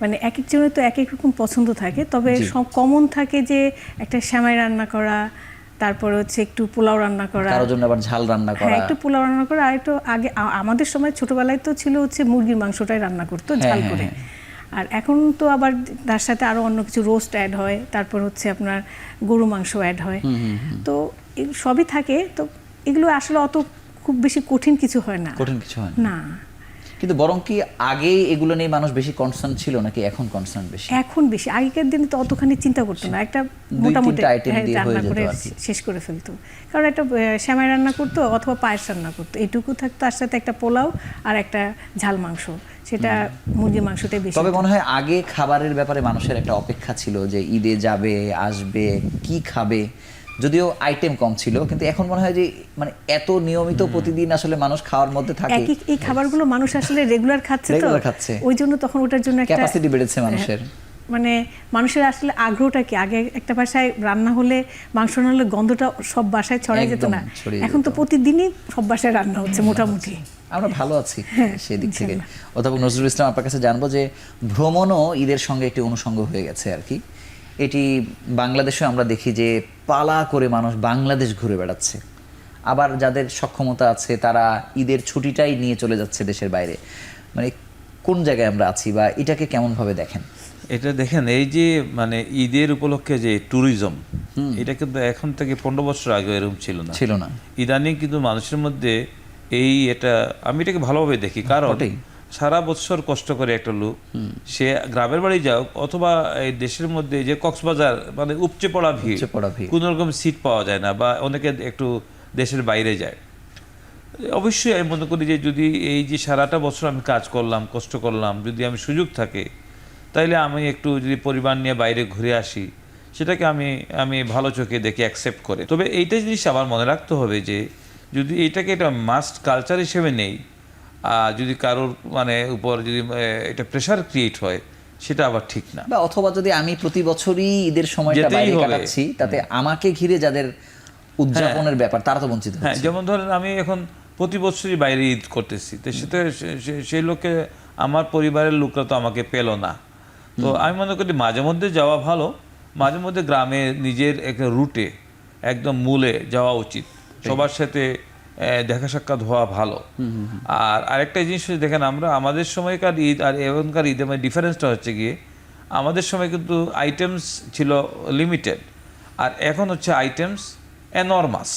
মানে এক একজনের তো এক এক রকম পছন্দ থাকে, তবে সব কমন থাকে যে একটা সেমাই রান্না করা, তারপরে হচ্ছে একটু পোলাও রান্না করা, কারোর জন্য আবার ঝাল রান্না করা। হ্যাঁ, একটু পোলাও রান্না করা। আর একটু আগে আমাদের সময় ছোটবেলায় তো ছিল হচ্ছে মুরগির মাংসটাই রান্না করতো ঝাল করে। আর এখন তো আবার তার সাথে আরো অন্য কিছু রোস্ট অ্যাড হয়, তারপর হচ্ছে আপনার গরু মাংস অ্যাড হয়। তো সবই থাকে। তো এগুলো আসলে অত খুব বেশি কঠিন কিছু হয় না। কঠিন কিছু হয় না। কিন্তু বরং কি আগে এগুলো নিয়ে মানুষ বেশি কনসার্ন ছিল নাকি এখন কনসার্ন বেশি? এখন বেশি। আগেকার দিনে তো অতখানি চিন্তা করতো না, একটা মোটামুটি রান্না করে শেষ করে ফেলতো। কারণ একটা সেমাই রান্না করতো অথবা পায়েস রান্না করতো, এইটুকু থাকতো। তার সাথে একটা পোলাও আর একটা ঝাল মাংস, সেটা মুরগির মাংসটাই বেশি। তবে মনে হয় আগে খাবারের ব্যাপারে মানুষের একটা অপেক্ষা ছিল যে ঈদে যাবে, আসবে, কি খাবে। যদিও আইটেম কম ছিল, কিন্তু এখন মনে হয় যে মানে এত নিয়মিত প্রতিদিন আসলে মানুষ খাওয়ার মধ্যে থাকে, এই খাবারগুলো মানুষ আসলে রেগুলার খাচ্ছে, তো ওই জন্য তখন ওটার জন্য একটা ক্যাপাসিটি বেড়েছে মানুষের। মানে মানুষের আসলে আগ্রহটা কি, আগে একটা বাসায় রান্না হলে, মাংস রান্না হলে গন্ধটা সব বাসায় ছড়াই যেত না। এখন তো প্রতিদিনই সব বাসায় রান্না হচ্ছে মোটামুটি। আমরা ভালো আছি সেই দিক থেকে। অধ্যাপক নজরুল ইসলাম, আপনার কাছে জানবো যে ভ্রমণও ঈদের সঙ্গে একটি অনুষঙ্গ হয়ে গেছে আর কি। এটি বাংলাদেশে আমরা দেখি যে পালা করে মানুষ বাংলাদেশ ঘুরে বেড়াচ্ছে, আবার যাদের সক্ষমতা আছে তারা ঈদের ছুটিটাই নিয়ে চলে যাচ্ছে দেশের বাইরে। মানে কোন জায়গায় আমরা আছি বা এটাকে কেমনভাবে দেখেন? এটা দেখেন, এই যে মানে ঈদের উপলক্ষে যে ট্যুরিজম, এটা কিন্তু এখন থেকে 15 বছর আগে এরকম ছিল না। ইদানিং কিন্তু মানুষের মধ্যে এটা আমি এটাকে ভালোভাবে দেখি। কারণ সারা বছর কষ্ট করে একটা লোক, সে গ্রামের বাড়ি যাও অথবা এই দেশের মধ্যে যে কক্সবাজার, মানে উপচে পড়া ভিড়, কোন রকম সিট পাওয়া যায় না, বা অনেকে একটু দেশের বাইরে যায়। অবশ্যই আমি মনে করি যে যদি এই যে সারাটা বছর আমি কাজ করলাম, কষ্ট করলাম, যদি আমি সুযোগ থাকে তাইলে আমি একটু যদি পরিবার নিয়ে বাইরে ঘুরে আসি, সেটাকে আমি ভালো চোখে দেখে অ্যাকসেপ্ট করে। তবে এইটা জিনিস আমার মনে রাখতে হবে যে যদি এইটাকে এটা মাস্ট কালচার হিসেবে নেই, যদি কারোর মানে উপর যদি এটা প্রেশার ক্রিয়েট হয়, সেটা আবার ঠিক না। বা অথবা যদি আমি প্রতি বছরই ঈদের সময়টা বাইরে কাটাচ্ছি, তাতে আমাকে ঘিরে যাদের উদযাপনের ব্যাপার তারা তো বঞ্চিত হচ্ছে। হ্যাঁ, যেমন ধরেন আমি এখন প্রতি বছরই বাইরে ঈদ করতেছি, তো সেটা সেই লোকে আমার পরিবারের লোকরা তো আমাকে পেল না। তো আমি মনে করি মাঝে মধ্যে যাওয়া ভালো, মাঝে মধ্যে গ্রামে নিজের একটা রুটে একদম মূলে যাওয়া উচিত, সবার সাথে দেখা সাক্ষাৎ হওয়া ভালো। আর আরেকটা জিনিস দেখেন, আমরা আমাদের সময়কার ঈদ আর এখনকার ঈদের মধ্যে ডিফারেন্সটা হচ্ছে গিয়ে, আমাদের সময় কিন্তু আইটেমস ছিল লিমিটেড, আর এখন হচ্ছে আইটেমস এনরমাস।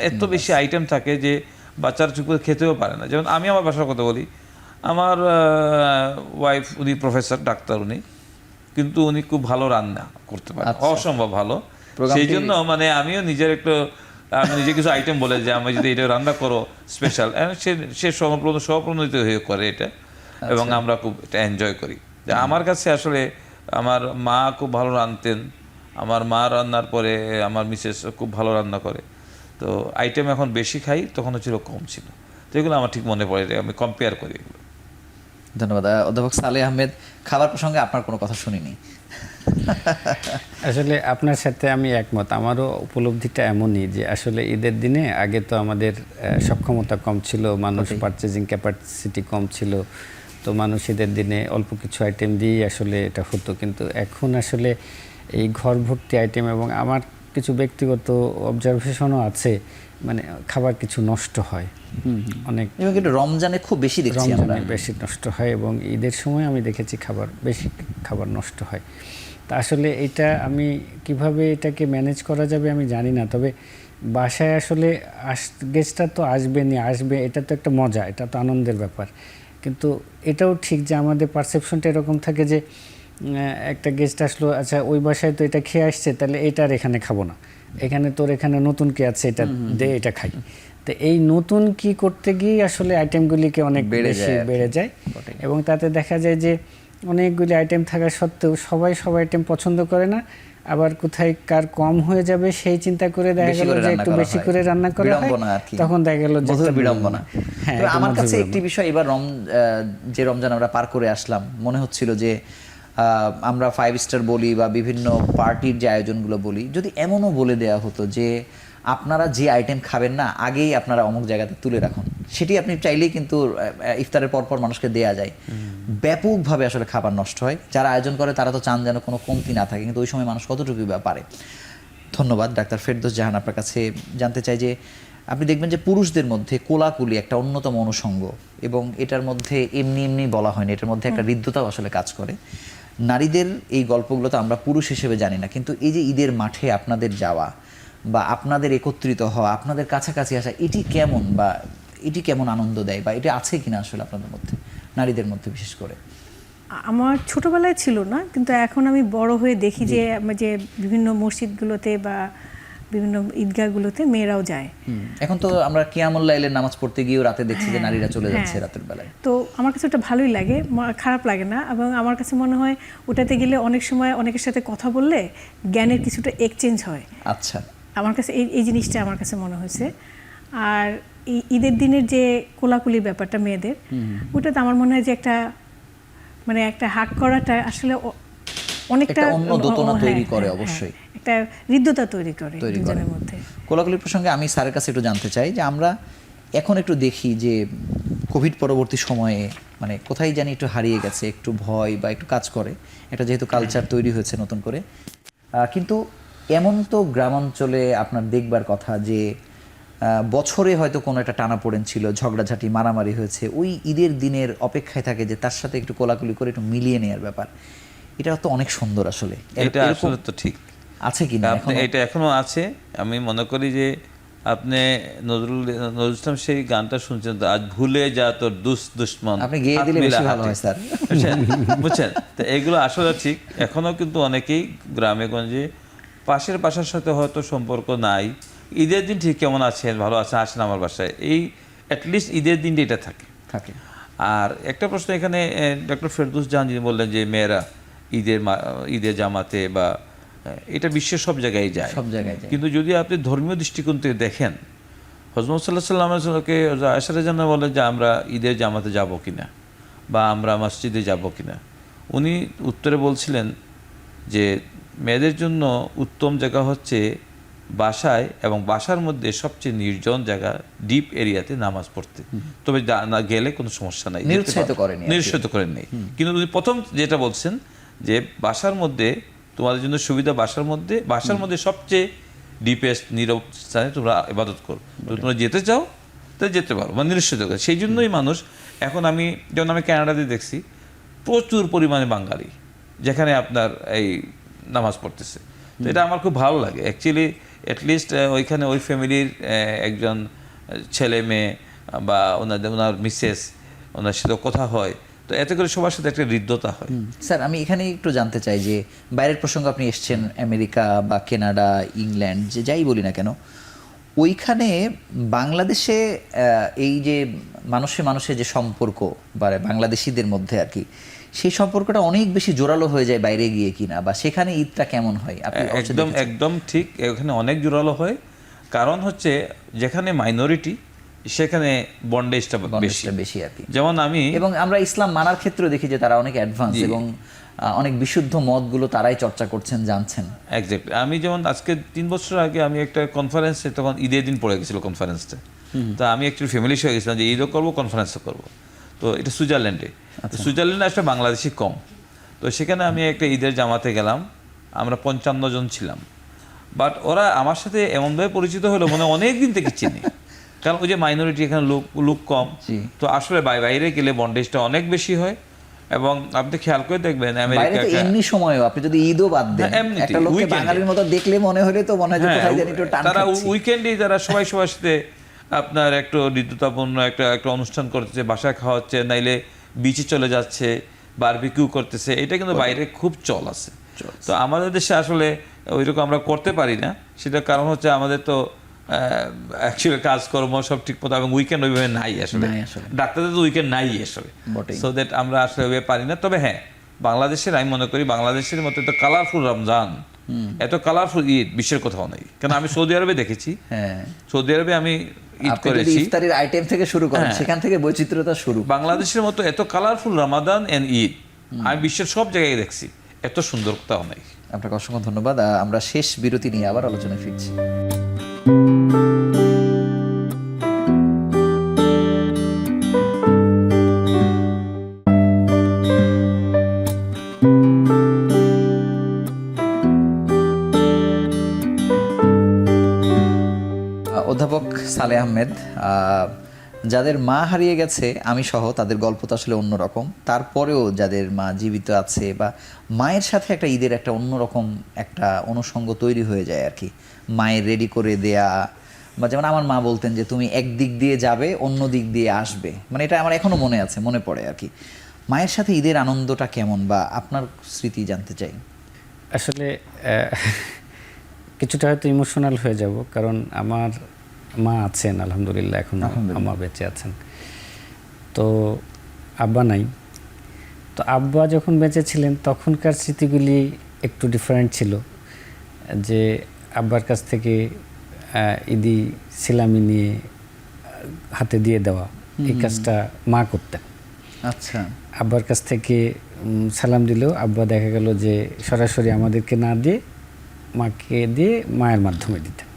এত বেশি আইটেম থাকে যে বাচ্চারা চুপ করে খেতেও পারে না। যেমন আমি আমার বাসার কথা বলি, আমার ওয়াইফ, উনি প্রফেসর, ডাক্তার উনি, কিন্তু উনি খুব ভালো রান্না করতে পারেন, অসম্ভব ভালো। সেই জন্য মানে আমিও আমি নিজে কিছু আইটেম বলে যে আমি যদি এটা রান্না করো স্পেশাল, সে স্বপ্রণোদিত হয়ে করে এটা, এবং আমরা খুব এটা এনজয় করি। আমার কাছে আসলে আমার মা খুব ভালো রাঁধতেন, আমার মা রান্নার পরে আমার মিসেস খুব ভালো রান্না করে। তো আইটেম এখন বেশি খাই, তখন ছিল কম ছিল। তো এগুলো আমার ঠিক মনে পড়ে, আমি কম্পেয়ার করি এগুলো। ধন্যবাদ। অধ্যাপক সালেহ আহমেদ, খাবার প্রসঙ্গে আপনার কোনো কথা শুনিনি। আসলে আপনার সাথে আমি একমত। আমারও উপলব্ধিটা এমনই যে আসলে ঈদের দিনে আগে তো আমাদের সক্ষমতা কম ছিল, মানুষ পারচেজিং ক্যাপাসিটি কম ছিল, তো মানুষ ঈদের দিনে অল্প কিছু আইটেম দিয়েই আসলে এটা হতো। কিন্তু এখন আসলে এই ঘর ভর্তি আইটেম, এবং আমার কিছু ব্যক্তিগত অবজারভেশনও আছে, মানে খাবার কিছু নষ্ট হয় অনেক, এবং কিন্তু রমজানে খুব বেশি দেখছি আমরা, বেশি নষ্ট হয়, এবং ঈদের সময় আমি দেখেছি বেশি খাবার নষ্ট হয়। তা আসলে এটা আমি কিভাবে এটাকে ম্যানেজ করা যাবে আমি জানি না। তবে বাসায় আসলে গেস্টটা তো আসবে, এটা তো একটা মজা, এটা তো আনন্দের ব্যাপার। কিন্তু এটাও ঠিক যে আমাদের পারসেপশনটা এরকম থাকে যে একটা গেস্ট আসলো, আচ্ছা ওই বাসায় তো এটা খেয়ে আসছে, তাহলে এটা আর এখানে খাবো না, এখানে তোর এখানে নতুন কি আছে এটা দে, এটা খাই। তো এই নতুন কি করতে গিয়ে আসলে আইটেমগুলিকে অনেক বেশি বেড়ে যায় এবং তাতে দেখা যায় যে অনেকগুলি আইটেম থাকা সত্ত্বেও সবাই সব আইটেম পছন্দ করে না, আবার কোথায় কার কম হয়ে যাবে সেই চিন্তা করে দেখা গেল যে একটু বেশি করে রান্না করা হয়, তখন দেখা গেল যে মধুর বিড়ম্বনা। হ্যাঁ, তবে আমার কাছে একটি বিষয়, এবার যে রমজান আমরা পার করে আসলাম, মনে হচ্ছিল যে আমরা 5 স্টার বলি বা বিভিন্ন পার্টির যে আয়োজনগুলো বলি, যদি এমনও বলে দেয়া হতো যে আপনারা যে আইটেম খাবেন না আগেই আপনারা অমুক জায়গাতে তুলে রাখুন, সেটি আপনি চাইলেই কিন্তু ইফতারের পরপর মানুষকে দেয়া যায়। ব্যাপকভাবে আসলে খাবার নষ্ট হয়। যারা আয়োজন করে তারা তো চান যেন কোনো কমতি না থাকে, কিন্তু ওই সময় মানুষ কতটুকু পারে। ধন্যবাদ ডাক্তার ফেরদৌস জাহান। আপনার কাছে জানতে চাই যে আপনি দেখবেন যে পুরুষদের মধ্যে কোলাকুলি একটা অন্যতম অনুষঙ্গ, এবং এটার মধ্যে এমনি এমনি বলা হয়নি, এটার মধ্যে একটা হৃদ্যতাও আসলে কাজ করে। নারীদের এই গল্পগুলো তো আমরা পুরুষ হিসেবে জানি না, কিন্তু এই যে ঈদের মাঠে আপনাদের যাওয়া বা আপনাদের একত্রিত হওয়া, আপনাদের কাছাকাছি আসা, এটি কেমন, বা এটি কেমন আনন্দ দেয়, বা এটা আছে কিনা আসলে আপনাদের মধ্যে, নারীদের মধ্যে বিশেষ করে? আমার ছোটবেলায় ছিল না, কিন্তু এখন আমি বড় হয়ে দেখি যে বিভিন্ন মসজিদগুলোতে বা বিভিন্ন ঈদগাহগুলোতে মেয়েরাও যায়। এখন তো আমরা কিয়ামুল লাইলের নামাজ পড়তে গিয়েও রাতে দেখছি যে নারীরা চলে যাচ্ছে রাতের বেলায়। তো আমার কাছে ওটা ভালোই লাগে, খারাপ লাগে না। এবং আমার কাছে মনে হয় ওটাতে গেলে অনেক সময় অনেকের সাথে কথা বললে জ্ঞানের কিছুটা এক্সচেঞ্জ হয়। আচ্ছা, আমার কাছে এই জিনিসটা আমার কাছে মনে হয়েছে। আর এই ঈদের দিনের যে কোলাকুলির ব্যাপারটা মেয়েদের, ওটাতে আমার মনে হয় যে একটা হাক করাটা আসলে অনেকটা অন্য দোতনা তৈরি করে, অবশ্যই একটা হৃদ্যতা তৈরি করে দুজনের মধ্যে। কোলাকুলির প্রসঙ্গে আমি স্যারের কাছে একটু জানতে চাই যে আমরা এখন একটু দেখি যে কোভিড পরবর্তী সময়ে মানে কোথায় জানি একটু হারিয়ে গেছে, একটু ভয় বা একটু কাজ করে, এটা যেহেতু কালচার তৈরি হয়েছে নতুন করে। কিন্তু এমন তো গ্রামাঞ্চলে আপনার দেখবার কথা যে বছরে হয়তো কোনো একটা টানাপোড়েন ছিল, ঝগড়াঝাটি মারামারি হয়েছে, ওই ঈদের দিনের অপেক্ষায় থাকে যে তার সাথে একটু কোলাকুলি করে একটু মিলিয়ে নেওয়ার ব্যাপার। এটা তো অনেক সুন্দর আসলে। এটা আসলে তো ঠিক আছে কিনা এটা এখনো আছে। আমি মনে করি যে আপনি নজরুল ইসলাম সেই গানটা শুনছেন, আজ ভুলে যা তোর দুশ্মন, আপনি গেয়ে দিলে বেশি ভালো হয় স্যার, বুঝছেন? তো এগুলো আসলে ঠিক। এখনো কিন্তু অনেকেই গ্রামে গঞ্জে পাশের বাসার সাথে হয়তো সম্পর্ক নাই, ঈদের দিন ঠিক কেমন আছেন, ভালো আছেন, আসেন আমার বাসায়, এই অ্যাটলিস্ট ঈদের দিনটা এটা থাকে। আর একটা প্রশ্ন এখানে ডক্টর ফেরদৌস জাহান যিনি বললেন যে মেয়েরা ঈদের জামাতে বা এটা বিশ্বের সব জায়গায় যায়, কিন্তু যদি আপনি ধর্মীয় দৃষ্টিকোণ থেকে দেখেন, হযরত সাল্লাল্লাহু আলাইহি ওয়াসাল্লামকে আয়েশা রাদিয়াল্লাহু বলেন যে আমরা ঈদের জামাতে যাব কিনা বা আমরা মসজিদে যাব কিনা, উনি উত্তরে বলছিলেন যে মেয়েদের জন্য উত্তম জায়গা হচ্ছে বাসায়, এবং বাসার মধ্যে সবচেয়ে নির্জন জায়গা ডিপ এরিয়াতে নামাজ পড়তে। তবে না গেলে কোনো সমস্যা নাই, নিরুৎসাহিত করেন নাই। কিন্তু উনি প্রথম যেটা বলছেন যে বাসার মধ্যে তোমাদের জন্য সুবিধা, বাসার মধ্যে সবচেয়ে ডিপেস্ট নীরব স্থানে তোমরা ইবাদত করো, তোমরা যেতে চাও তাই যেতে পারো, মানে নিরুৎসাহিত করে। সেই জন্যই মানুষ এখন যেমন আমি ক্যানাডাতে দেখছি প্রচুর পরিমাণে বাঙালি যেখানে আপনার এই নামাজ পড়তেছে। তো এটা আমার খুব ভালো লাগে অ্যাকচুয়ালি। অ্যাটলিস্ট ওইখানে ওই ফ্যামিলির একজন ছেলে মেয়ে বা ওনার মিসেস, ওনার সাথে কথা হয়, তো এতে করে সবার সাথে একটা হৃদ্যতা হয়। স্যার আমি এখানে একটু জানতে চাই যে বাইরের প্রসঙ্গ আপনি এসছেন, আমেরিকা বা কানাডা, ইংল্যান্ড, যে যাই বলি না কেন, ওইখানে বাংলাদেশে এই যে মানুষের যে সম্পর্ক বা বাংলাদেশিদের মধ্যে আর কি, সেই সম্পর্কটা অনেক বেশি জোরালো হয়ে যায় বাইরে গিয়ে কিনা, বা সেখানে ঈদটা কেমন হয়? একদম ঠিক, এখানে অনেক জোরালো হয়। কারণ হচ্ছে যেখানে মাইনরিটি সেখানে বন্ডেজটা বেশি আর কি। যেমন এবং আমরা ইসলাম মানার ক্ষেত্রে দেখি যে তারা অনেক অ্যাডভান্স এবং অনেক বিশুদ্ধ মতগুলো তারাই চর্চা করছেন, জানছেন। এক্স্যাক্টলি। আমি যেমন আজকে 3 বছর আগে আমি একটা কনফারেন্সে, তখন ঈদের দিন পড়ে গেছিল কনফারেন্সটা, তো আমি একটু ফ্যামিলি হয়ে গেছিলাম যে ঈদও করবো, কনফারেন্সও করবো। তো এটা সুইজারল্যান্ডে, সুইজারল্যান্ডে আসলে বাংলাদেশি কম, তো সেখানে আমি একটা ঈদের জামাতে গেলাম, আমরা 55 জন ছিলাম। বাট ওরা আমার সাথে এমনভাবে পরিচিত হলো মনে অনেক দিন থেকে চিনি, কারণ ওই যে মাইনরিটি এখানে লোক কম, তো আসলে বাইরে গেলে বন্ডেজটা অনেক বেশি হয়। এবং আপনি খেয়াল করে দেখবেন আমেরিকাতে এমনি সময়ও আপনি যদি ঈদও বাদ দেন, একটা লোককে বাঙালির মতো দেখলে মনে হলে তো মনে হয় যে কোথায় জানি একটু টান খাচ্ছি। তারা উইকেন্ডে তারা সবার সাথে আপনার একটু হৃদ্যতাপূর্ণ একটা একটা অনুষ্ঠান করতেছে, বাসায় খাওয়াচ্ছে, নাইলে বিচে চলে যাচ্ছে, বারবিকিউ করতেছে, এটা কিন্তু বাইরে খুব চল আছে। তো আমাদের দেশে আসলে ওইরকম আমরা করতে পারি না। সেটার কারণ হচ্ছে আমাদের তো অ্যাকচুয়ালি কাজকর্ম সব ঠিক মতো, এবং উইকেন্ড ওইভাবে নাই আসলে, ডাক্তারদের তো উইকেন্ড নাই আসলে, সো দ্যাট আমরা আসলে ওইভাবে পারি না। তবে হ্যাঁ, বাংলাদেশের আমি মনে করি বাংলাদেশের মতো এত কালারফুল রমজান, এত কালারফুল ঈদ বিশ্বের কোথাও নেই। কারণ আমি সৌদি আরবে দেখেছি, সৌদি আরবে আমি ঈদ করেছি, ইফতারির আইটেম থেকে শুরু করেন, সেখান থেকে বৈচিত্র্যতা শুরু। বাংলাদেশের মতো এত কালারফুল রমাদান এন্ড ঈদ আমি বিশ্বের সব জায়গায় দেখছি, এত সুন্দর কোথাও নেই। আপনাকে অসংখ্য ধন্যবাদ। আমরা শেষ বিরতি নিয়ে আবার আলোচনায় ফিরছি। অধ্যাপক সালেহ আহমেদ, যাদের মা হারিয়ে গেছে আমি সহ, তাদের গল্প তো আসলে অন্যরকম। তারপরেও যাদের মা জীবিত আছে, বা মায়ের সাথে একটা ঈদের একটা অন্যরকম একটা অনুষঙ্গ তৈরি হয়ে যায় আর কি। মায়ের রেডি করে দেয়া, বা যেমন আমার মা বলতেন যে তুমি এক দিক দিয়ে যাবে, অন্য দিক দিয়ে আসবে, মানে এটা আমার এখনো মনে আছে, মনে পড়ে আর কি। মায়ের সাথে ঈদের আনন্দটা কেমন, বা আপনার স্মৃতি জানতে চাই। আসলে কিছুটা হয়তো ইমোশনাল হয়ে যাব, কারণ আমার মা আছেন আলহামদুলিল্লাহ, এখন আম্মা বেঁচে আছেন, তো আব্বা নাই। তো আব্বা যখন বেঁচে ছিলেন তখনকার স্মৃতিগুলি একটু ডিফারেন্ট ছিল, যে আব্বার কাছ থেকে ঈদি সিলামি নিয়ে হাতে দিয়ে দেওয়া, এই কাজটা মা করতেন। আচ্ছা। আব্বার কাছ থেকে সালাম দিলেও আব্বা দেখা গেল যে সরাসরি আমাদেরকে না দিয়ে মাকে দিয়ে মায়ের মাধ্যমে দিতেন।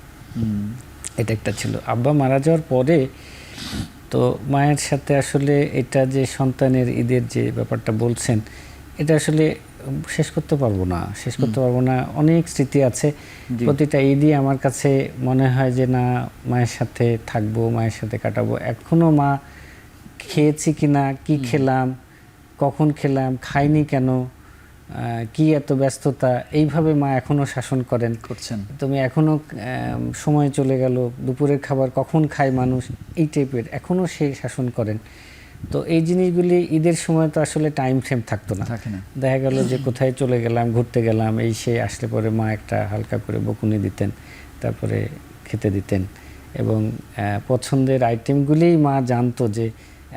এটা একটা ছিল। আব্বা মারা যাওয়ার পরে তো মায়ের সাথে আসলে এটা যে সন্তানের ঈদের যে ব্যাপারটা বলছেন, এটা আসলে শেষ করতে পারবো না। অনেক স্মৃতি আছে। প্রতিটা ঈদই আমার কাছে মনে হয় যে না, মায়ের সাথে থাকবো, মায়ের সাথে কাটাবো। এখনো মা খেয়েছি কিনা, কি খেলাম, কখন খেলাম, খাইনি কেন, কি এত ব্যস্ততা, এইভাবে মা এখনো শাসন করছেন। তুমি এখনো সময় চলে গেল, দুপুরের খাবার কখন খায় মানুষ, এই টাইপের এখনো সে শাসন করেন। তো এই জিনিসগুলি ঈদের সময় তো আসলে টাইম ফ্রেম থাকতো না, দেখা গেল যে কোথায় চলে গেলাম, ঘুরতে গেলাম, এই সে আসলে পরে মা একটা হালকা করে বকুনি দিতেন, তারপরে খেতে দিতেন, এবং পছন্দের আইটেমগুলিই মা জানতো যে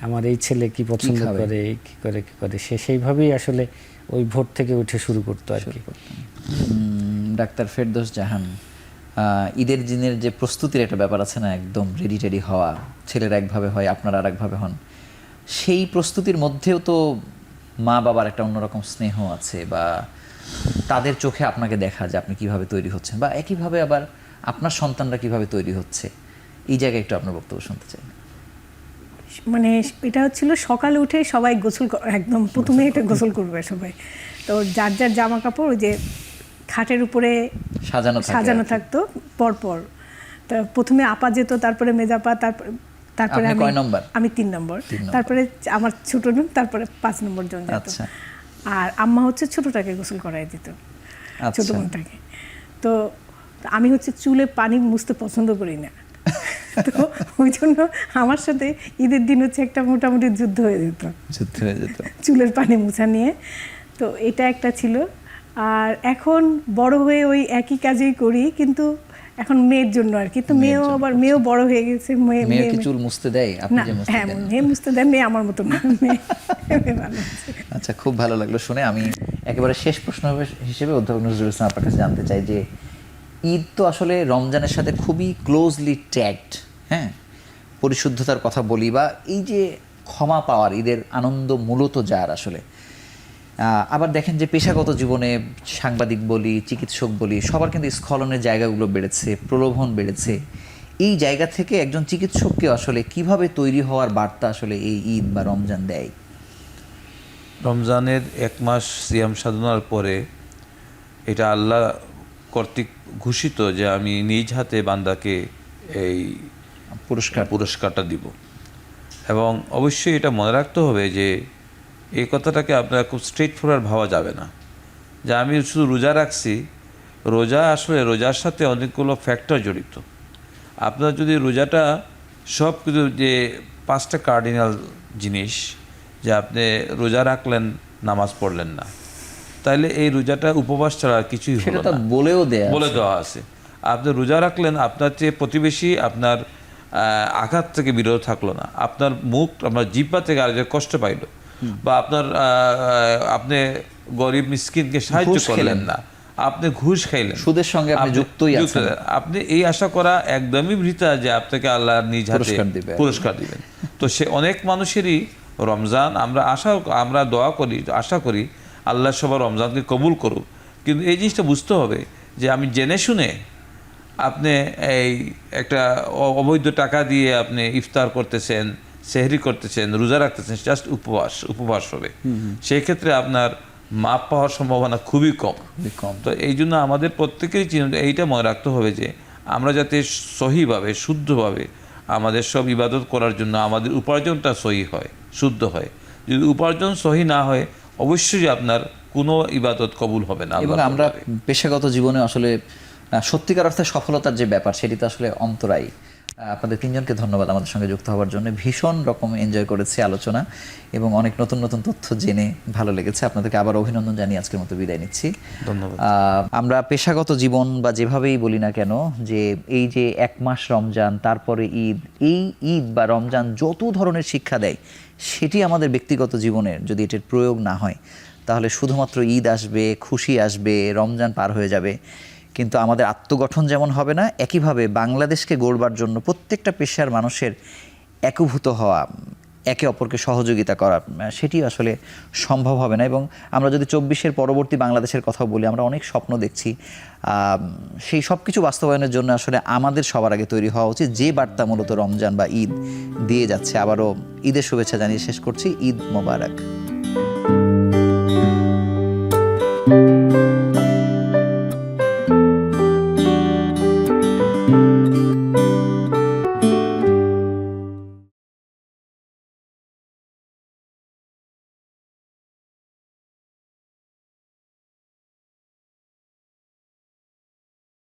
আমার এই ছেলে কি পছন্দ করে, কি করে সে সেইভাবেই আসলে ওই ভোর থেকে উঠে শুরু করতো আর কি। ডাক্তার ফেরদৌস জাহান, ঈদের দিনের যে প্রস্তুতির একটা ব্যাপার আছে না, একদম রেডি টেডি হওয়া, ছেলেরা একভাবে হয়, আপনারা আর একভাবে হন, সেই প্রস্তুতির মধ্যেও তো মা বাবার একটা অন্যরকম স্নেহ আছে, বা তাদের চোখে আপনাকে দেখা যে আপনি কিভাবে তৈরি হচ্ছেন, বা একইভাবে আবার আপনার সন্তানরা কিভাবে তৈরি হচ্ছে, এই জায়গায় একটু আপনার বক্তব্য শুনতে চাই। মানে এটা হচ্ছিল সকালে উঠে সবাই গোসল, একদম প্রথমে এটা গোসল করবে সবাই, তো যার যার জামা কাপড় ওই যে খাটের উপরে সাজানো থাকতো পরপর। তো প্রথমে আপা যেত, তারপরে মেজাপা, তারপরে আমি 3 নম্বর, তারপরে আমার ছোট বোন, তারপরে 5 নম্বর জন যেত। আর আম্মা হচ্ছে ছোটটাকে গোসল করাই দিত, ছোট বোনটাকে। তো আমি হচ্ছে চুলে পানি মুছতে পছন্দ করি না, তো ওই জন্য আমার সাথে ঈদের দিন হচ্ছে একটা মোটামুটি যুদ্ধ হয়ে যেত চুলের পানি মুছা নিয়ে। তো এটা একটা ছিল। আর এখন বড় হয়ে ওই একই কাজেই করি, কিন্তু এখন মেয়ের জন্য আর কি। তো মেয়েও বড় হয়ে গেছে, মেয়ে কি চুল মুছতে দেয়? হ্যাঁ, মেয়ে মুছতে দেয়, মেয়ে আমার মতো না। আচ্ছা, খুব ভালো লাগলো শুনে। আমি একেবারে শেষ প্রশ্ন হিসেবে অধ্যাপক নজরুল ইসলাম আপনার কাছে জানতে চাই যে ঈদ তো আসলে রমজানের সাথে খুবই ক্লোজলি ট্যাগড, হ্যাঁ, পরিশুদ্ধতার কথা বলি, বা এই যে ক্ষমা পাওয়ার ঈদের আনন্দ মূলত যার আসলে, আবার দেখেন যে পেশাগত জীবনে সাংবাদিক বলি, চিকিৎসক বলি, সবার কিন্তু স্খলনের জায়গাগুলো বেড়েছে, প্রলোভন বেড়েছে। এই জায়গা থেকে একজন চিকিৎসককে আসলে কিভাবে তৈরি হওয়ার বার্তা আসলে এই ঈদ বা রমজান দেয়? রমজানের 1 মাস সিয়াম সাধনার পরে এটা আল্লাহ কর্তৃক ঘোষিত যে আমি নিজ হাতে বান্দাকে এই পুরস্কারটা দিব। এবং অবশ্যই এটা মনে রাখতে হবে যে এই কথাটাকে আপনারা খুব স্ট্রেট ফরওয়ার্ড ভাবা যাবে না যে আমি শুধু রোজা রাখছি। রোজা আসলে রোজার সাথে অনেকগুলো ফ্যাক্টর জড়িত। আপনার যদি রোজাটা সব কিছু যে 5টা কার্ডিনাল জিনিস, যে আপনি রোজা রাখলেন নামাজ পড়লেন না, তাইলে এই রোজাটা উপবাস ছাড়া আর কিছুই হলো সেটা তো না, বলেও দেয়া বলে দেওয়া আছে। আপনি রোজা রাখলেন, আপনার চেয়ে প্রতিবেশী আপনার আঘাত থেকে বিরত থাকলো না, আপনার মুখ আপনার জিহ্বা থেকে আরেকজন কষ্ট পাইলো, বা আপনার আপনি গরিব মিসকিনকে সাহায্য ঘুষ করলেন খেলেন না, আপনি ঘুষ খাইলেন, সুদের সঙ্গে আপনি যুক্তই আছেন, আপনি এই আশা করা একদমই বৃথা যে আপনাকে আল্লাহ নিজ হাতে পুরস্কার দিবেন। তো সে অনেক মানুষেরই রমজান, আমরা দোয়া করি, আশা করি আল্লাহ সবার রমজানকে কবুল করুক, কিন্তু এই জিনিসটা বুঝতে হবে যে আমি জেনে শুনে আপনি এই একটা অবৈধ টাকা দিয়ে আপনি ইফতার করতেছেন, সেহরি করতেছেন, রোজা রাখতেছেন, জাস্ট উপবাস হবে, সেই ক্ষেত্রে আপনার মাপ পাওয়ার সম্ভাবনা খুবই কম। তো এই জন্য আমাদের প্রত্যেকেরই এইটা মনে রাখতে হবে যে আমরা যাতে সহিভাবে শুদ্ধভাবে আমাদের সব ইবাদত করার জন্য আমাদের উপার্জনটা সহি হয়, শুদ্ধ হয়। যদি উপার্জন সহি না হয়, অবশ্যই আপনার কোনো ইবাদত কবুল হবে না। এবং আমরা পেশাগত জীবনে আসলে সত্যিকার অর্থে সফলতার যে ব্যাপার, সেটি তো আসলে অন্তরাই। আপনাদের তিনজনকে ধন্যবাদ আমাদের সঙ্গে যুক্ত হওয়ার জন্য। ভীষণ রকম এনজয় করেছি আলোচনা এবং অনেক নতুন নতুন তথ্য জেনে ভালো লেগেছে। আপনাদেরকে আবার অভিনন্দন জানিয়ে আজকের মতো বিদায় নিচ্ছি। ধন্যবাদ। আমরা পেশাগত জীবন বা যেভাবেই বলি না কেন, যে এই যে 1 মাস রমজান, তারপরে ঈদ, এই ঈদ বা রমজান যত ধরনের শিক্ষা দেয়, সেটি আমাদের ব্যক্তিগত জীবনের যদি এটির প্রয়োগ না হয়, তাহলে শুধুমাত্র ঈদ আসবে, খুশি আসবে, রমজান পার হয়ে যাবে, কিন্তু আমাদের আত্মগঠন যেমন হবে না, একইভাবে বাংলাদেশকে গড়বার জন্য প্রত্যেকটা পেশার মানুষের একীভূত হওয়া, একে অপরকে সহযোগিতা করা, সেটি আসলে সম্ভব হবে না। এবং আমরা যদি 24-এর পরবর্তী বাংলাদেশের কথা বলি, আমরা অনেক স্বপ্ন দেখছি। সেই সব কিছু বাস্তবায়নের জন্য আসলে আমাদের সবার আগে তৈরি হওয়া উচিত, যে বার্তা মূলত রমজান বা ঈদ দিয়ে যাচ্ছে। আবারও ঈদের শুভেচ্ছা জানিয়ে শেষ করছি। ঈদ মোবারক।